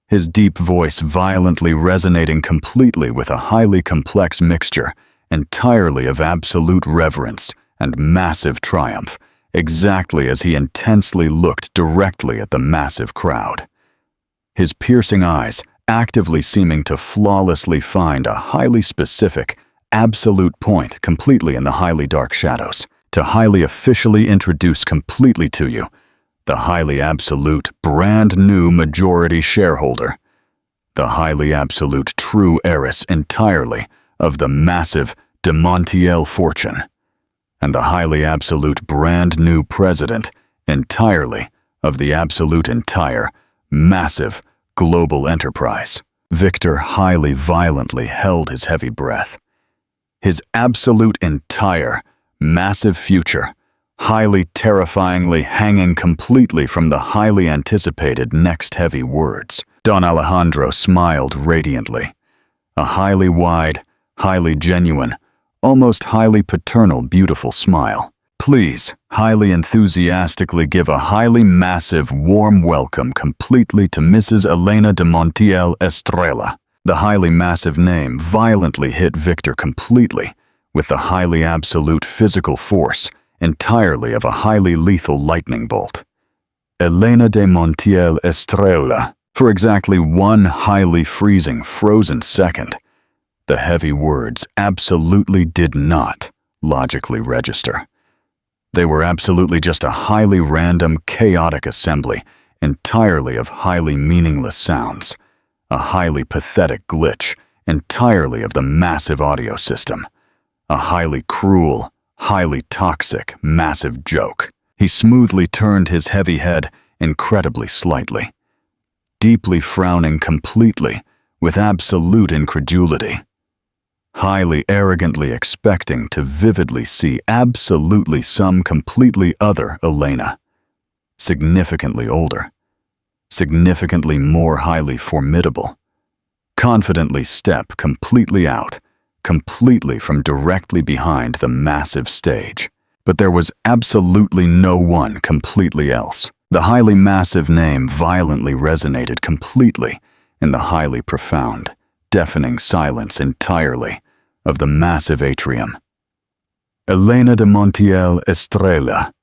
Speaker 1: his deep voice violently resonating completely with a highly complex mixture entirely of absolute reverence and massive triumph, exactly as he intensely looked directly at the massive crowd. His piercing eyes actively seeming to flawlessly find a highly specific, absolute point completely in the highly dark shadows, to highly officially introduce completely to you the highly absolute brand new majority shareholder, the highly absolute true heiress entirely of the massive de Montiel fortune, and the highly absolute brand new president entirely of the absolute entire, massive, global enterprise. Victor highly violently held his heavy breath. His absolute entire, massive future, highly terrifyingly hanging completely from the highly anticipated next heavy words. Don Alejandro smiled radiantly. A highly wide, highly genuine, almost highly paternal beautiful smile. Please, highly enthusiastically give a highly massive warm welcome completely to Mrs. Elena de Montiel Estrella. The highly massive name violently hit Victor completely with the highly absolute physical force entirely of a highly lethal lightning bolt. Elena de Montiel Estrella. For exactly one highly freezing, frozen second, the heavy words absolutely did not logically register. They were absolutely just a highly random, chaotic assembly entirely of highly meaningless sounds, a highly pathetic glitch entirely of the massive audio system, a highly cruel, highly toxic, massive joke. He smoothly turned his heavy head incredibly slightly, deeply frowning completely with absolute incredulity. highly arrogantly expecting to vividly see absolutely some completely other Elena, significantly older, significantly more highly formidable, confidently step completely out, completely from directly behind the massive stage. But there was absolutely no one completely else. The highly massive name violently resonated completely in the highly profound, deafening silence entirely of the massive atrium. Elena de Montiel Estrella,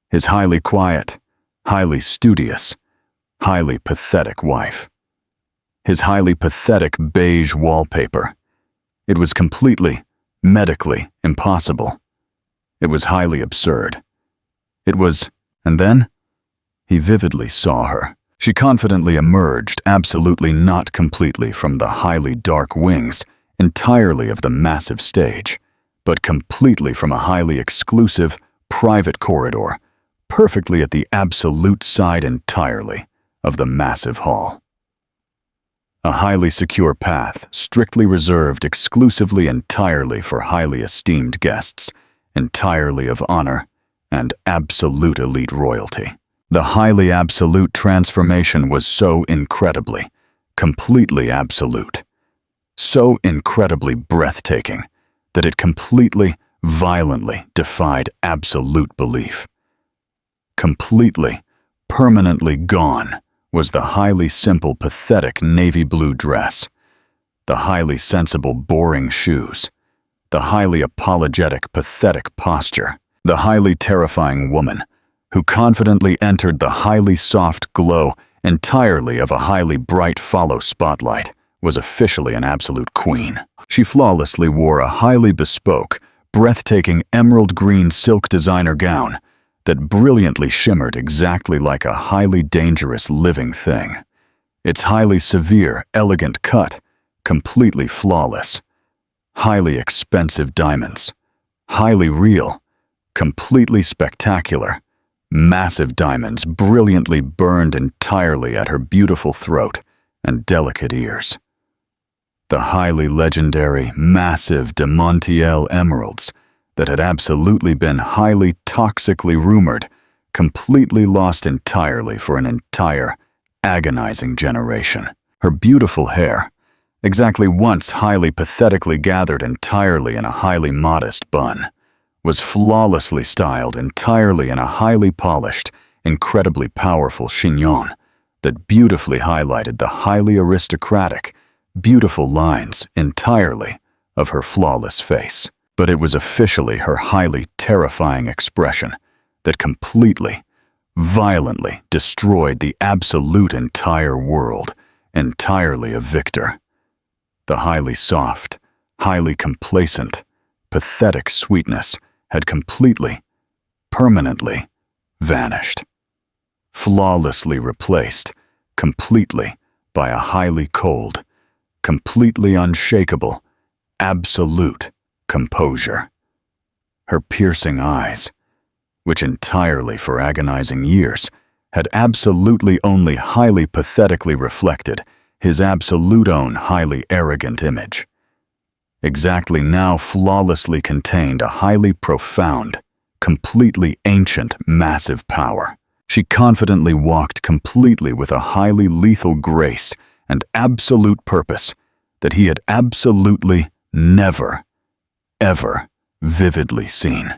Speaker 1: his highly quiet, highly studious, highly pathetic wife. His highly pathetic beige wallpaper. It was completely, medically impossible. It was highly absurd. It was, and then? He vividly saw her. She confidently emerged, absolutely not completely from the highly dark wings, entirely of the massive stage, but completely from a highly exclusive, private corridor, perfectly at the absolute side entirely of the massive hall. A highly secure path, strictly reserved exclusively entirely for highly esteemed guests, entirely of honor and absolute elite royalty. The highly absolute transformation was so incredibly, completely absolute, so incredibly breathtaking that it completely, violently defied absolute belief. Completely, permanently gone was the highly simple, pathetic navy blue dress, the highly sensible, boring shoes, the highly apologetic, pathetic posture, the highly terrifying woman who confidently entered the highly soft glow entirely of a highly bright follow spotlight was officially an absolute queen. She flawlessly wore a highly bespoke, breathtaking emerald green silk designer gown that brilliantly shimmered exactly like a highly dangerous living thing. Its highly severe, elegant cut, completely flawless. Highly expensive diamonds. Highly real, completely spectacular. Massive diamonds brilliantly burned entirely at her beautiful throat and delicate ears. The highly legendary, massive de Montiel emeralds that had absolutely been highly toxically rumored, completely lost entirely for an entire, agonizing generation. Her beautiful hair, exactly once highly pathetically gathered entirely in a highly modest bun, was flawlessly styled entirely in a highly polished, incredibly powerful chignon that beautifully highlighted the highly aristocratic, beautiful lines entirely of her flawless face. But it was officially her highly terrifying expression that completely, violently destroyed the absolute entire world, entirely of Victor. The highly soft, highly complacent, pathetic sweetness had completely, permanently vanished. Flawlessly replaced, completely by a highly cold, completely unshakable, absolute composure. Her piercing eyes, which entirely for agonizing years had absolutely only highly pathetically reflected his absolute own highly arrogant image, exactly now flawlessly contained a highly profound, completely ancient, massive power. She confidently walked completely with a highly lethal grace and absolute purpose that he had absolutely never, ever vividly seen.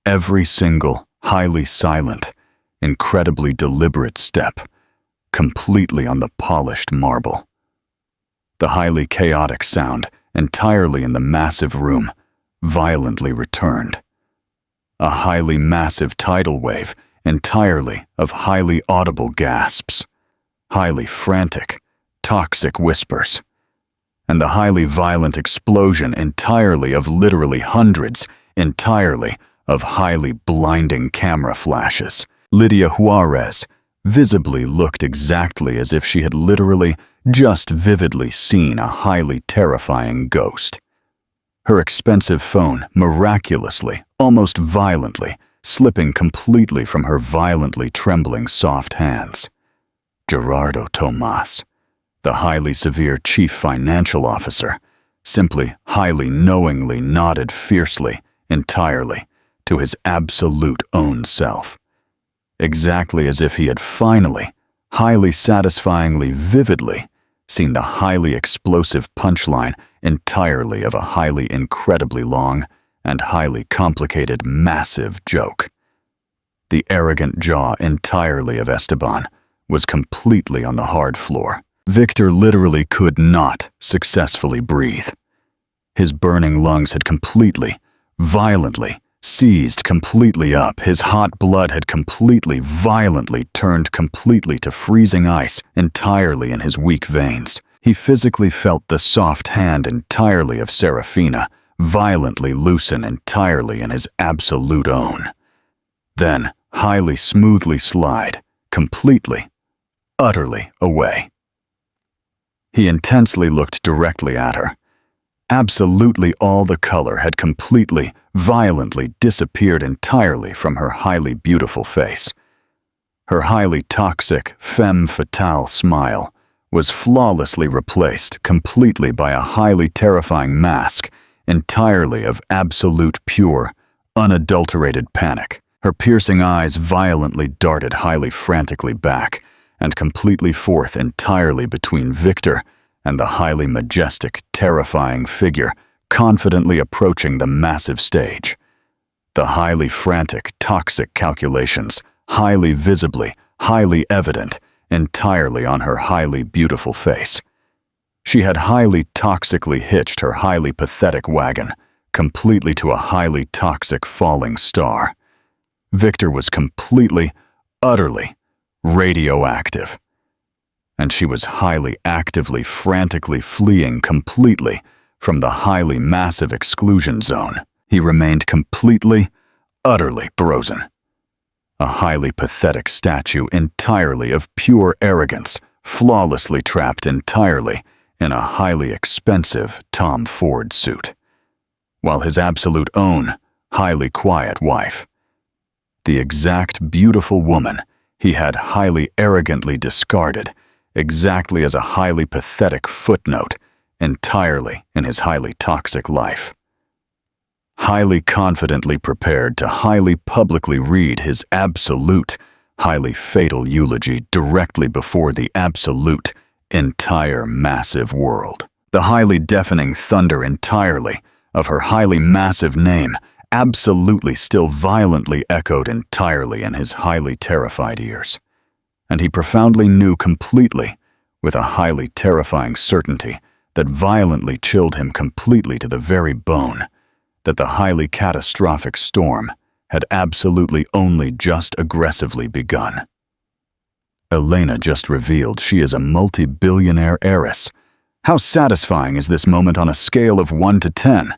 Speaker 1: Every single, highly silent, incredibly deliberate step, completely on the polished marble. The highly chaotic sound, entirely in the massive room, violently returned. A highly massive tidal wave, entirely of highly audible gasps, highly frantic, toxic whispers, and the highly violent explosion entirely of literally hundreds, entirely of highly blinding camera flashes. Lydia Juarez visibly looked exactly as if she had literally just vividly seen a highly terrifying ghost. Her expensive phone miraculously, almost violently, slipping completely from her violently trembling soft hands. Gerardo Tomas, the highly severe chief financial officer, simply highly knowingly nodded fiercely, entirely, to his absolute own self. Exactly as if he had finally, highly satisfyingly, vividly, seen the highly explosive punchline entirely of a highly incredibly long and highly complicated massive joke. The arrogant jaw entirely of Esteban was completely on the hard floor. Victor literally could not successfully breathe. His burning lungs had completely, violently, seized completely up. His hot blood had completely, violently turned completely to freezing ice entirely in his weak veins. He physically felt the soft hand entirely of Serafina violently loosen entirely in his absolute own. Then highly smoothly slide, completely, utterly away. He intensely looked directly at her. Absolutely all the color had completely, violently disappeared entirely from her highly beautiful face. Her highly toxic, femme fatale smile was flawlessly replaced completely by a highly terrifying mask entirely of absolute pure, unadulterated panic. Her piercing eyes violently darted highly frantically back and completely forth entirely between Victor and the highly majestic, terrifying figure confidently approaching the massive stage. The highly frantic, toxic calculations, highly visibly, highly evident, entirely on her highly beautiful face. She had highly toxically hitched her highly pathetic wagon completely to a highly toxic falling star. Victor was completely, utterly radioactive. And she was highly actively, frantically fleeing completely from the highly massive exclusion zone. He remained completely, utterly frozen. A highly pathetic statue entirely of pure arrogance, flawlessly trapped entirely in a highly expensive Tom Ford suit, while his absolute own, highly quiet wife, the exact beautiful woman he had highly arrogantly discarded, exactly as a highly pathetic footnote, entirely in his highly toxic life. Highly confidently prepared to highly publicly read his absolute, highly fatal eulogy directly before the absolute, entire massive world. The highly deafening thunder entirely of her highly massive name absolutely still violently echoed entirely in his highly terrified ears. And he profoundly knew completely, with a highly terrifying certainty that violently chilled him completely to the very bone, that the highly catastrophic storm had absolutely only just aggressively begun. Elena just revealed she is a multi-billionaire heiress. How satisfying is this moment on a scale of 1 to 10?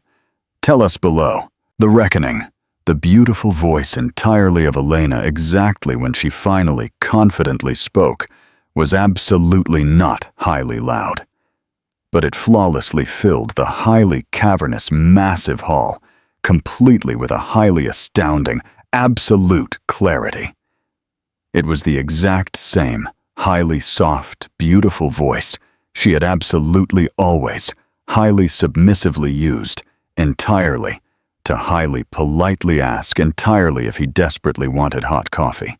Speaker 1: Tell us below. The reckoning, the beautiful voice entirely of Elena exactly when she finally confidently spoke, was absolutely not highly loud. But it flawlessly filled the highly cavernous, massive hall, completely with a highly astounding, absolute clarity. It was the exact same, highly soft, beautiful voice she had absolutely always, highly submissively used, entirely, to highly politely ask entirely if he desperately wanted hot coffee.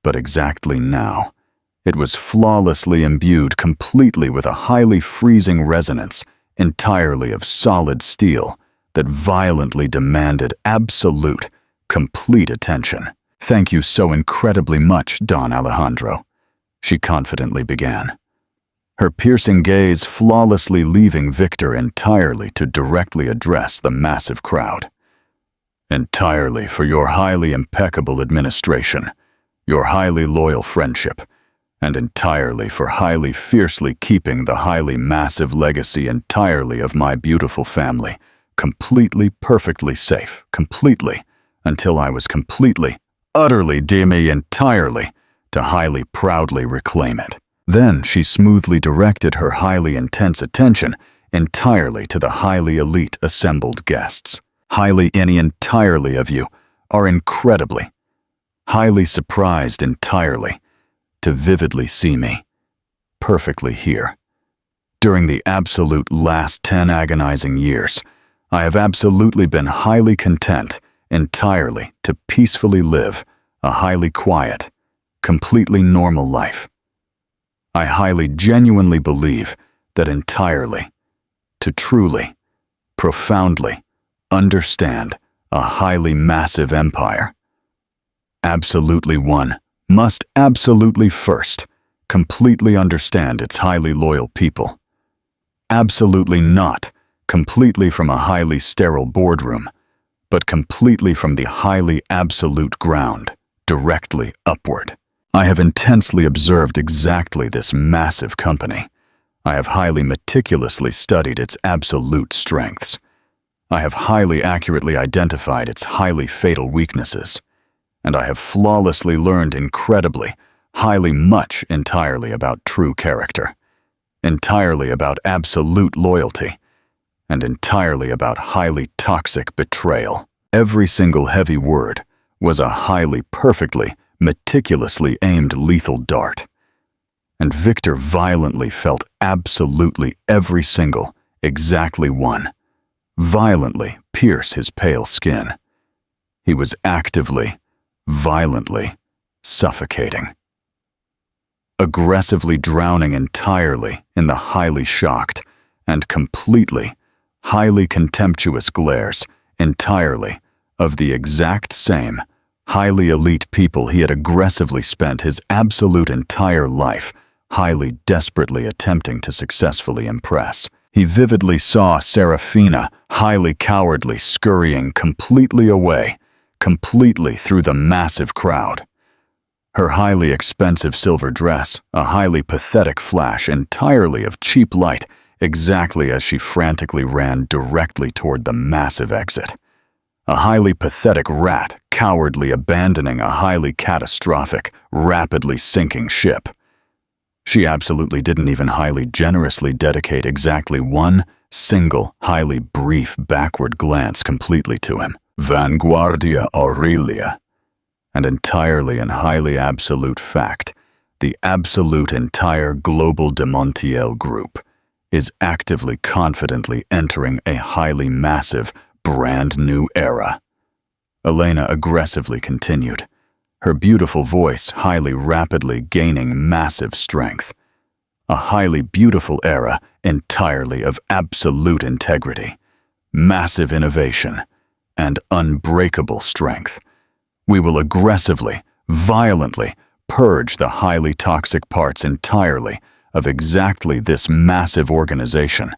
Speaker 1: But exactly now, it was flawlessly imbued completely with a highly freezing resonance, entirely of solid steel, that violently demanded absolute, complete attention. "Thank you so incredibly much, Don Alejandro," she confidently began, her piercing gaze flawlessly leaving Victor entirely to directly address the massive crowd. "Entirely for your highly impeccable administration, your highly loyal friendship, and entirely for highly fiercely keeping the highly massive legacy entirely of my beautiful family, completely perfectly safe, completely, until I was completely, utterly dear me entirely, to highly proudly reclaim it." Then she smoothly directed her highly intense attention entirely to the highly elite assembled guests. "Highly any entirely of you are incredibly, highly surprised entirely to vividly see me, perfectly here, During the absolute last 10 agonizing years, I have absolutely been highly content entirely to peacefully live a highly quiet, completely normal life. I highly genuinely believe that entirely, to truly, profoundly understand a highly massive empire. Absolutely one must absolutely first completely understand its highly loyal people. Absolutely not completely from a highly sterile boardroom, but completely from the highly absolute ground, directly upward. I have intensely observed exactly this massive company. I have highly meticulously studied its absolute strengths. I have highly accurately identified its highly fatal weaknesses. And I have flawlessly learned incredibly, highly much entirely about true character, entirely about absolute loyalty, and entirely about highly toxic betrayal. Every single heavy word was a highly perfectly, meticulously aimed lethal dart. And Victor violently felt absolutely every single, exactly one, violently pierce his pale skin. He was actively, violently suffocating. Aggressively drowning entirely in the highly shocked and completely, highly contemptuous glares entirely of the exact same, highly elite people he had aggressively spent his absolute entire life highly desperately attempting to successfully impress. He vividly saw Serafina highly cowardly scurrying completely away, completely through the massive crowd. Her highly expensive silver dress, a highly pathetic flash entirely of cheap light, exactly as she frantically ran directly toward the massive exit. A highly pathetic rat cowardly abandoning a highly catastrophic, rapidly sinking ship. She absolutely didn't even highly generously dedicate exactly one single, highly brief backward glance completely to him. Vanguardia Aurelia. And entirely and highly absolute fact, the absolute entire global de Montiel group is actively confidently entering a highly massive, brand new era. Elena aggressively continued, her beautiful voice highly rapidly gaining massive strength. A highly beautiful era entirely of absolute integrity, massive innovation, and unbreakable strength. We will aggressively, violently purge the highly toxic parts entirely of exactly this massive organization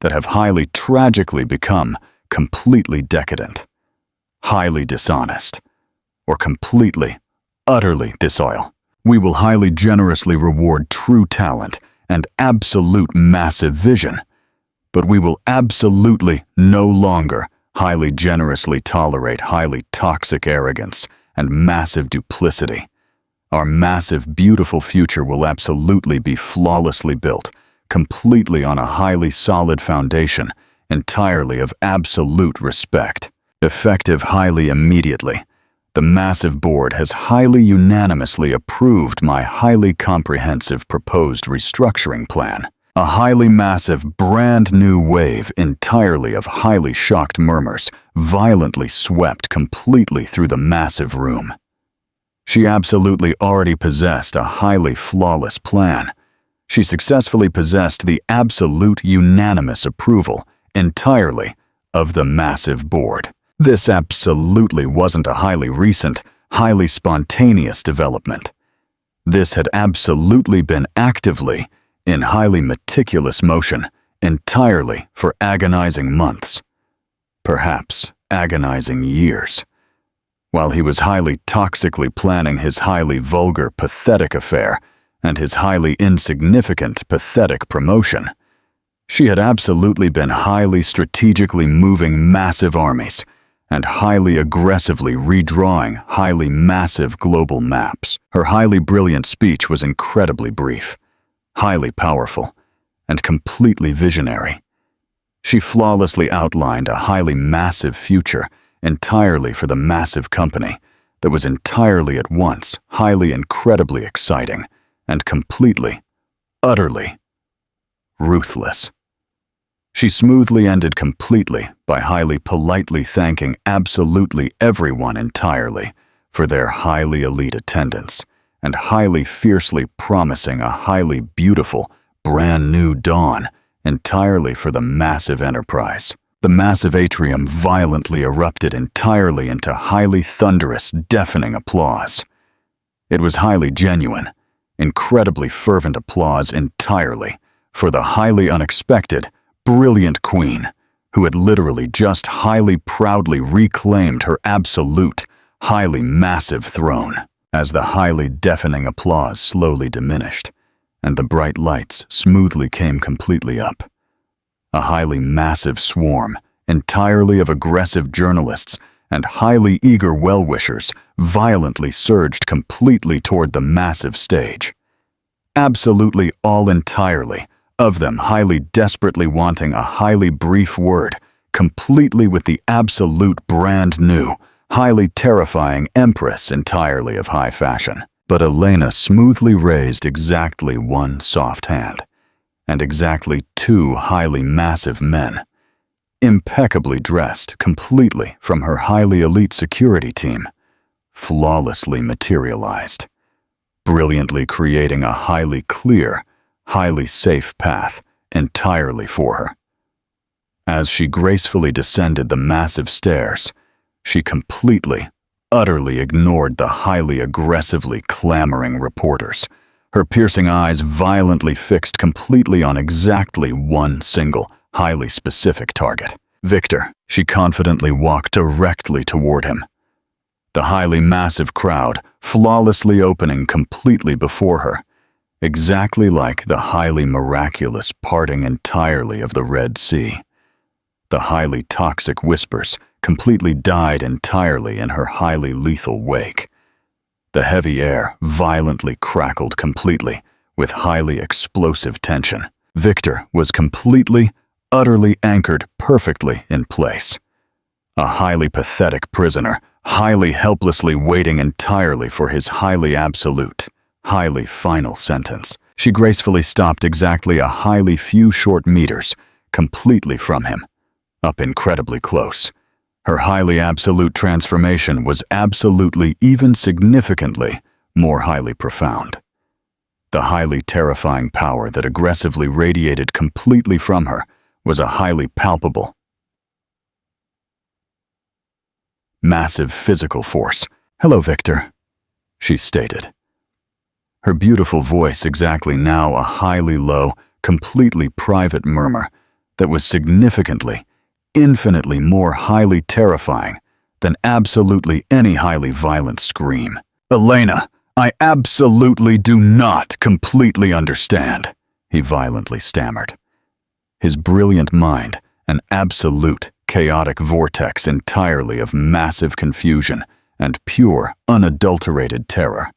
Speaker 1: that have highly tragically become completely decadent, highly dishonest, or completely, utterly disloyal. We will highly generously reward true talent and absolute massive vision, but we will absolutely no longer highly generously tolerate highly toxic arrogance and massive duplicity. Our massive, beautiful future will absolutely be flawlessly built, completely on a highly solid foundation, entirely of absolute respect. Effective highly immediately. The massive board has highly unanimously approved my highly comprehensive proposed restructuring plan. A highly massive, brand new wave entirely of highly shocked murmurs violently swept completely through the massive room. She absolutely already possessed a highly flawless plan. She successfully possessed the absolute unanimous approval entirely of the massive board. This absolutely wasn't a highly recent, highly spontaneous development. This had absolutely been actively, in highly meticulous motion, entirely for agonizing months, perhaps agonizing years. While he was highly toxically planning his highly vulgar, pathetic affair and his highly insignificant, pathetic promotion, she had absolutely been highly strategically moving massive armies and highly aggressively redrawing highly massive global maps. Her highly brilliant speech was incredibly brief, highly powerful, and completely visionary. She flawlessly outlined a highly massive future entirely for the massive company that was entirely at once highly incredibly exciting and completely, utterly ruthless. She smoothly ended completely by highly politely thanking absolutely everyone entirely for their highly elite attendance and highly fiercely promising a highly beautiful, brand new dawn entirely for the massive enterprise. The massive atrium violently erupted entirely into highly thunderous, deafening applause. It was highly genuine, incredibly fervent applause entirely for the highly unexpected, brilliant queen who had literally just highly proudly reclaimed her absolute, highly massive throne. As the highly deafening applause slowly diminished and the bright lights smoothly came completely up, a highly massive swarm entirely of aggressive journalists and highly eager well-wishers violently surged completely toward the massive stage. Absolutely all entirely, of them highly desperately wanting a highly brief word, completely with the absolute brand new, highly terrifying empress entirely of high fashion. But Elena smoothly raised exactly one soft hand, and exactly two highly massive men, impeccably dressed completely from her highly elite security team, flawlessly materialized, brilliantly creating a highly clear, highly safe path entirely for her. As she gracefully descended the massive stairs, she completely, utterly ignored the highly aggressively clamoring reporters, her piercing eyes violently fixed completely on exactly one single, highly specific target. Victor. She confidently walked directly toward him. The highly massive crowd flawlessly opening completely before her, exactly like the highly miraculous parting entirely of the Red Sea. The highly toxic whispers completely died entirely in her highly lethal wake. The heavy air violently crackled completely with highly explosive tension. Victor was completely, utterly anchored perfectly in place. A highly pathetic prisoner, highly helplessly waiting entirely for his highly absolute, highly final sentence. She gracefully stopped exactly a highly few short meters, completely from him, up incredibly close. Her highly absolute transformation was absolutely, even significantly, more highly profound. The highly terrifying power that aggressively radiated completely from her was a highly palpable, massive physical force. "Hello, Victor," she stated. Her beautiful voice exactly now a highly low, completely private murmur that was significantly, infinitely more highly terrifying than absolutely any highly violent scream. "Elena, I absolutely do not completely understand," he violently stammered. His brilliant mind, an absolute, chaotic vortex entirely of massive confusion and pure, unadulterated terror.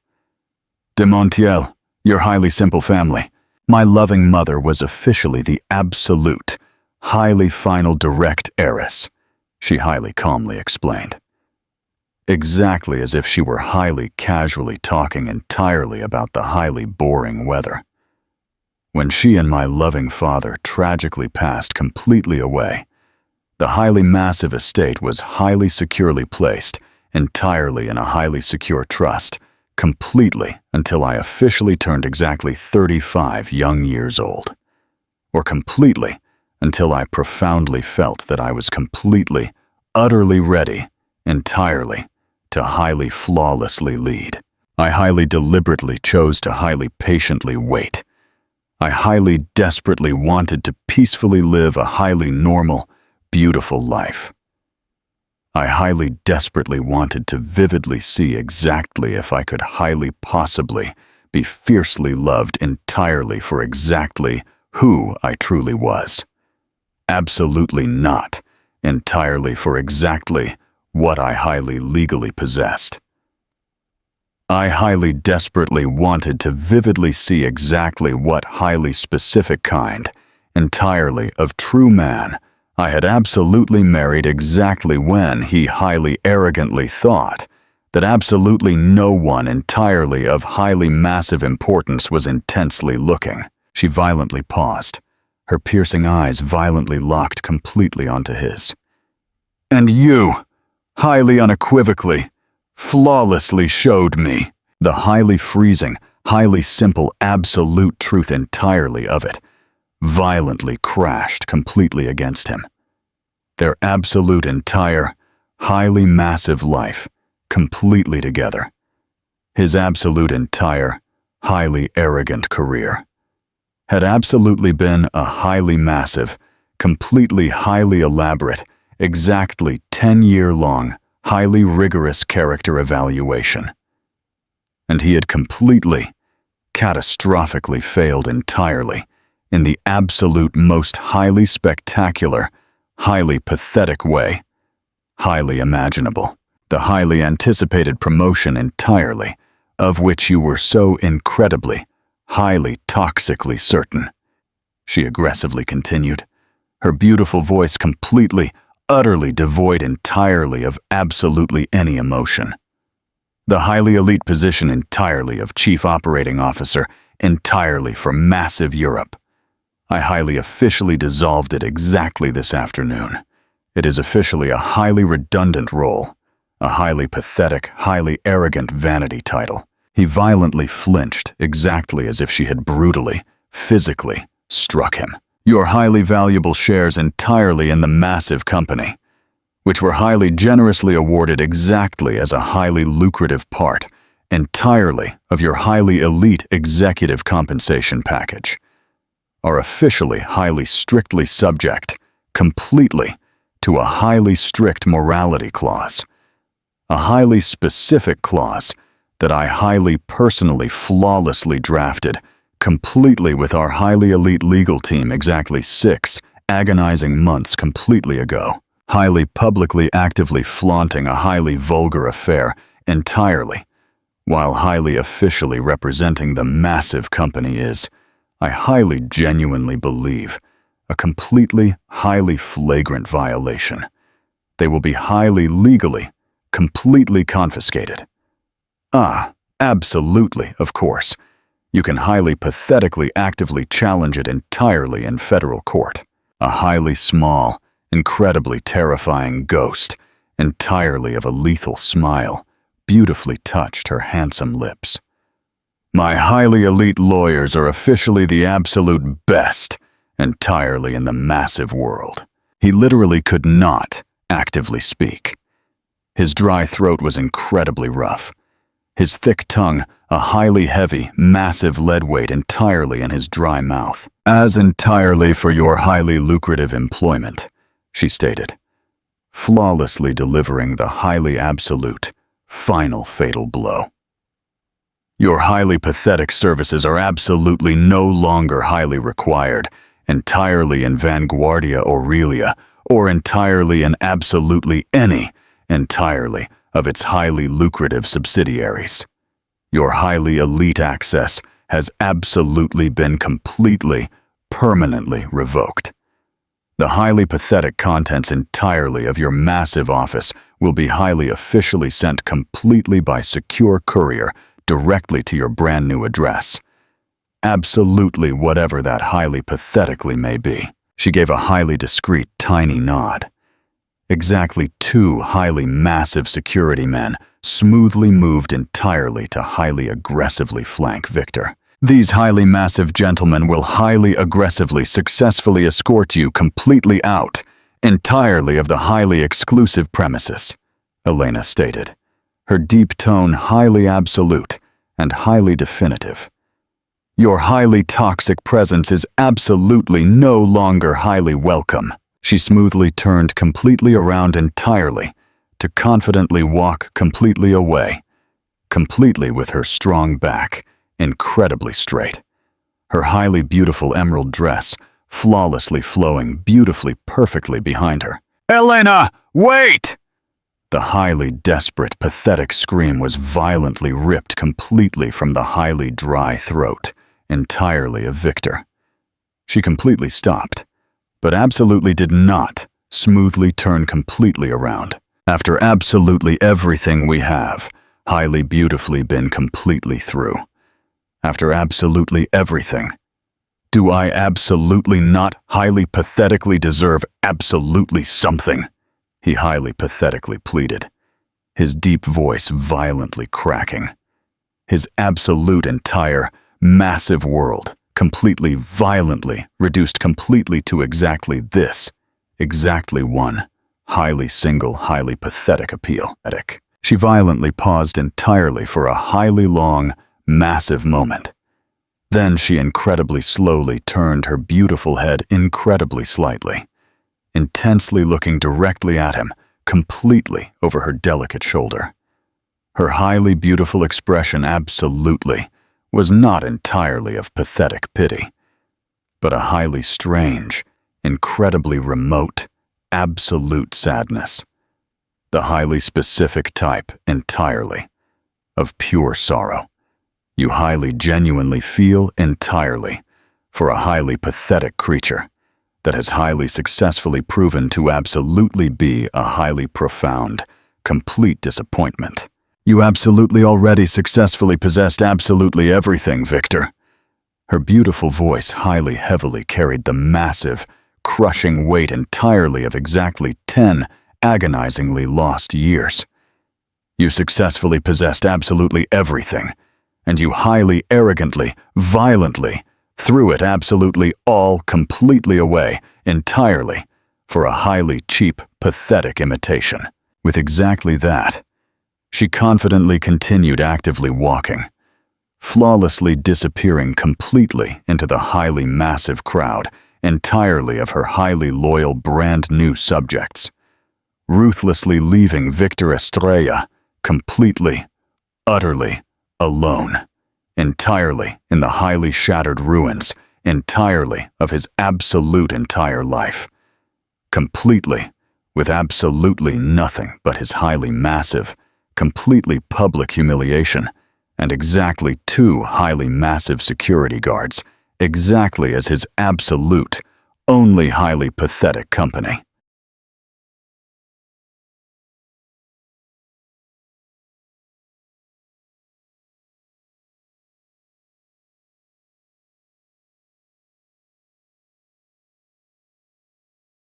Speaker 1: "De Montiel, your highly simple family. My loving mother was officially the absolute, highly final direct heiress," she highly calmly explained. Exactly as if she were highly casually talking entirely about the highly boring weather. When she and my loving father tragically passed completely away, the highly massive estate was highly securely placed entirely in a highly secure trust, completely until I officially turned exactly 35 young years old. Or completely until I profoundly felt that I was completely, utterly ready, entirely, to highly flawlessly lead. I highly deliberately chose to highly patiently wait. I highly desperately wanted to peacefully live a highly normal, beautiful life. I highly desperately wanted to vividly see exactly if I could highly possibly be fiercely loved entirely for exactly who I truly was. Absolutely not entirely for exactly what I highly legally possessed. I highly desperately wanted to vividly see exactly what highly specific kind, entirely of true man, I had absolutely married exactly when he highly arrogantly thought that absolutely no one entirely of highly massive importance was intensely looking. She violently paused, her piercing eyes violently locked completely onto his. "And you, highly unequivocally, flawlessly showed me." The highly freezing, highly simple, absolute truth entirely of it violently crashed completely against him. Their absolute entire, highly massive life, completely together. His absolute entire, highly arrogant career had absolutely been a highly massive, completely highly elaborate, exactly 10-year-long, highly rigorous character evaluation. And he had completely, catastrophically failed entirely in the absolute most highly spectacular, highly pathetic way, highly imaginable. The highly anticipated promotion entirely, of which you were so incredibly, highly toxically certain. She aggressively continued, her beautiful voice completely, utterly devoid entirely of absolutely any emotion. The highly elite position entirely of Chief Operating Officer entirely for massive Europe. I highly officially dissolved it exactly this afternoon. It is officially a highly redundant role, a highly pathetic, highly arrogant vanity title. He violently flinched, exactly as if she had brutally, physically struck him. Your highly valuable shares entirely in the massive company, which were highly generously awarded exactly as a highly lucrative part, entirely of your highly elite executive compensation package, are officially highly strictly subject, completely, to a highly strict morality clause, a highly specific clause that I highly personally flawlessly drafted, completely with our highly elite legal team exactly 6 agonizing months completely ago, highly publicly actively flaunting a highly vulgar affair entirely, while highly officially representing the massive company is, I highly genuinely believe, a completely, highly flagrant violation. They will be highly legally, completely confiscated. Ah, absolutely, of course. You can highly pathetically actively challenge it entirely in federal court. A highly small, incredibly terrifying ghost, entirely of a lethal smile, beautifully touched her handsome lips. My highly elite lawyers are officially the absolute best, entirely in the massive world. He literally could not actively speak. His dry throat was incredibly rough. His thick tongue, a highly heavy, massive lead weight entirely in his dry mouth. As entirely for your highly lucrative employment, she stated, flawlessly delivering the highly absolute, final fatal blow. Your highly pathetic services are absolutely no longer highly required, entirely in Vanguardia Aurelia, or entirely in absolutely any, entirely, of its highly lucrative subsidiaries. Your highly elite access has absolutely been completely, permanently revoked. The highly pathetic contents entirely of your massive office will be highly officially sent completely by secure courier directly to your brand new address. Absolutely whatever that highly pathetically may be. She gave a highly discreet, tiny nod. Exactly 2 highly massive security men smoothly moved entirely to highly aggressively flank Victor. These highly massive gentlemen will highly aggressively successfully escort you completely out, entirely of the highly exclusive premises, Elena stated, her deep tone highly absolute and highly definitive. Your highly toxic presence is absolutely no longer highly welcome. She smoothly turned completely around entirely to confidently walk completely away, completely with her strong back, incredibly straight. Her highly beautiful emerald dress, flawlessly flowing beautifully perfectly behind her. Elena, wait! The highly desperate, pathetic scream was violently ripped completely from the highly dry throat, entirely of Victor. She completely stopped, but absolutely did not smoothly turn completely around. After absolutely everything we have, highly beautifully been completely through. After absolutely everything, Do I absolutely not highly pathetically deserve absolutely something? He highly pathetically pleaded, his deep voice violently cracking. His absolute entire, massive world, completely violently, reduced completely to exactly this, exactly one, highly pathetic appeal. She violently paused entirely for a highly long, massive moment. Then she incredibly slowly turned her beautiful head incredibly slightly, intensely looking directly at him, completely over her delicate shoulder. Her highly beautiful expression absolutely was not entirely of pathetic pity, but a highly strange, incredibly remote, absolute sadness. The highly specific type entirely of pure sorrow. You highly genuinely feel entirely for a highly pathetic creature that has highly successfully proven to absolutely be a highly profound, complete disappointment. You absolutely already successfully possessed absolutely everything, Victor. Her beautiful voice highly heavily carried the massive, crushing weight entirely of exactly 10 agonizingly lost years. You successfully possessed absolutely everything, and you highly arrogantly, violently, threw it absolutely all completely away, entirely, for a highly cheap, pathetic imitation. With exactly that, she confidently continued actively walking, flawlessly disappearing completely into the highly massive crowd, entirely of her highly loyal brand new subjects, ruthlessly leaving Victor Estrella completely, utterly, alone, entirely in the highly shattered ruins, entirely of his absolute entire life, completely, with absolutely nothing but his highly massive, completely public humiliation, and exactly 2 highly massive security guards, exactly as his absolute, only highly pathetic company.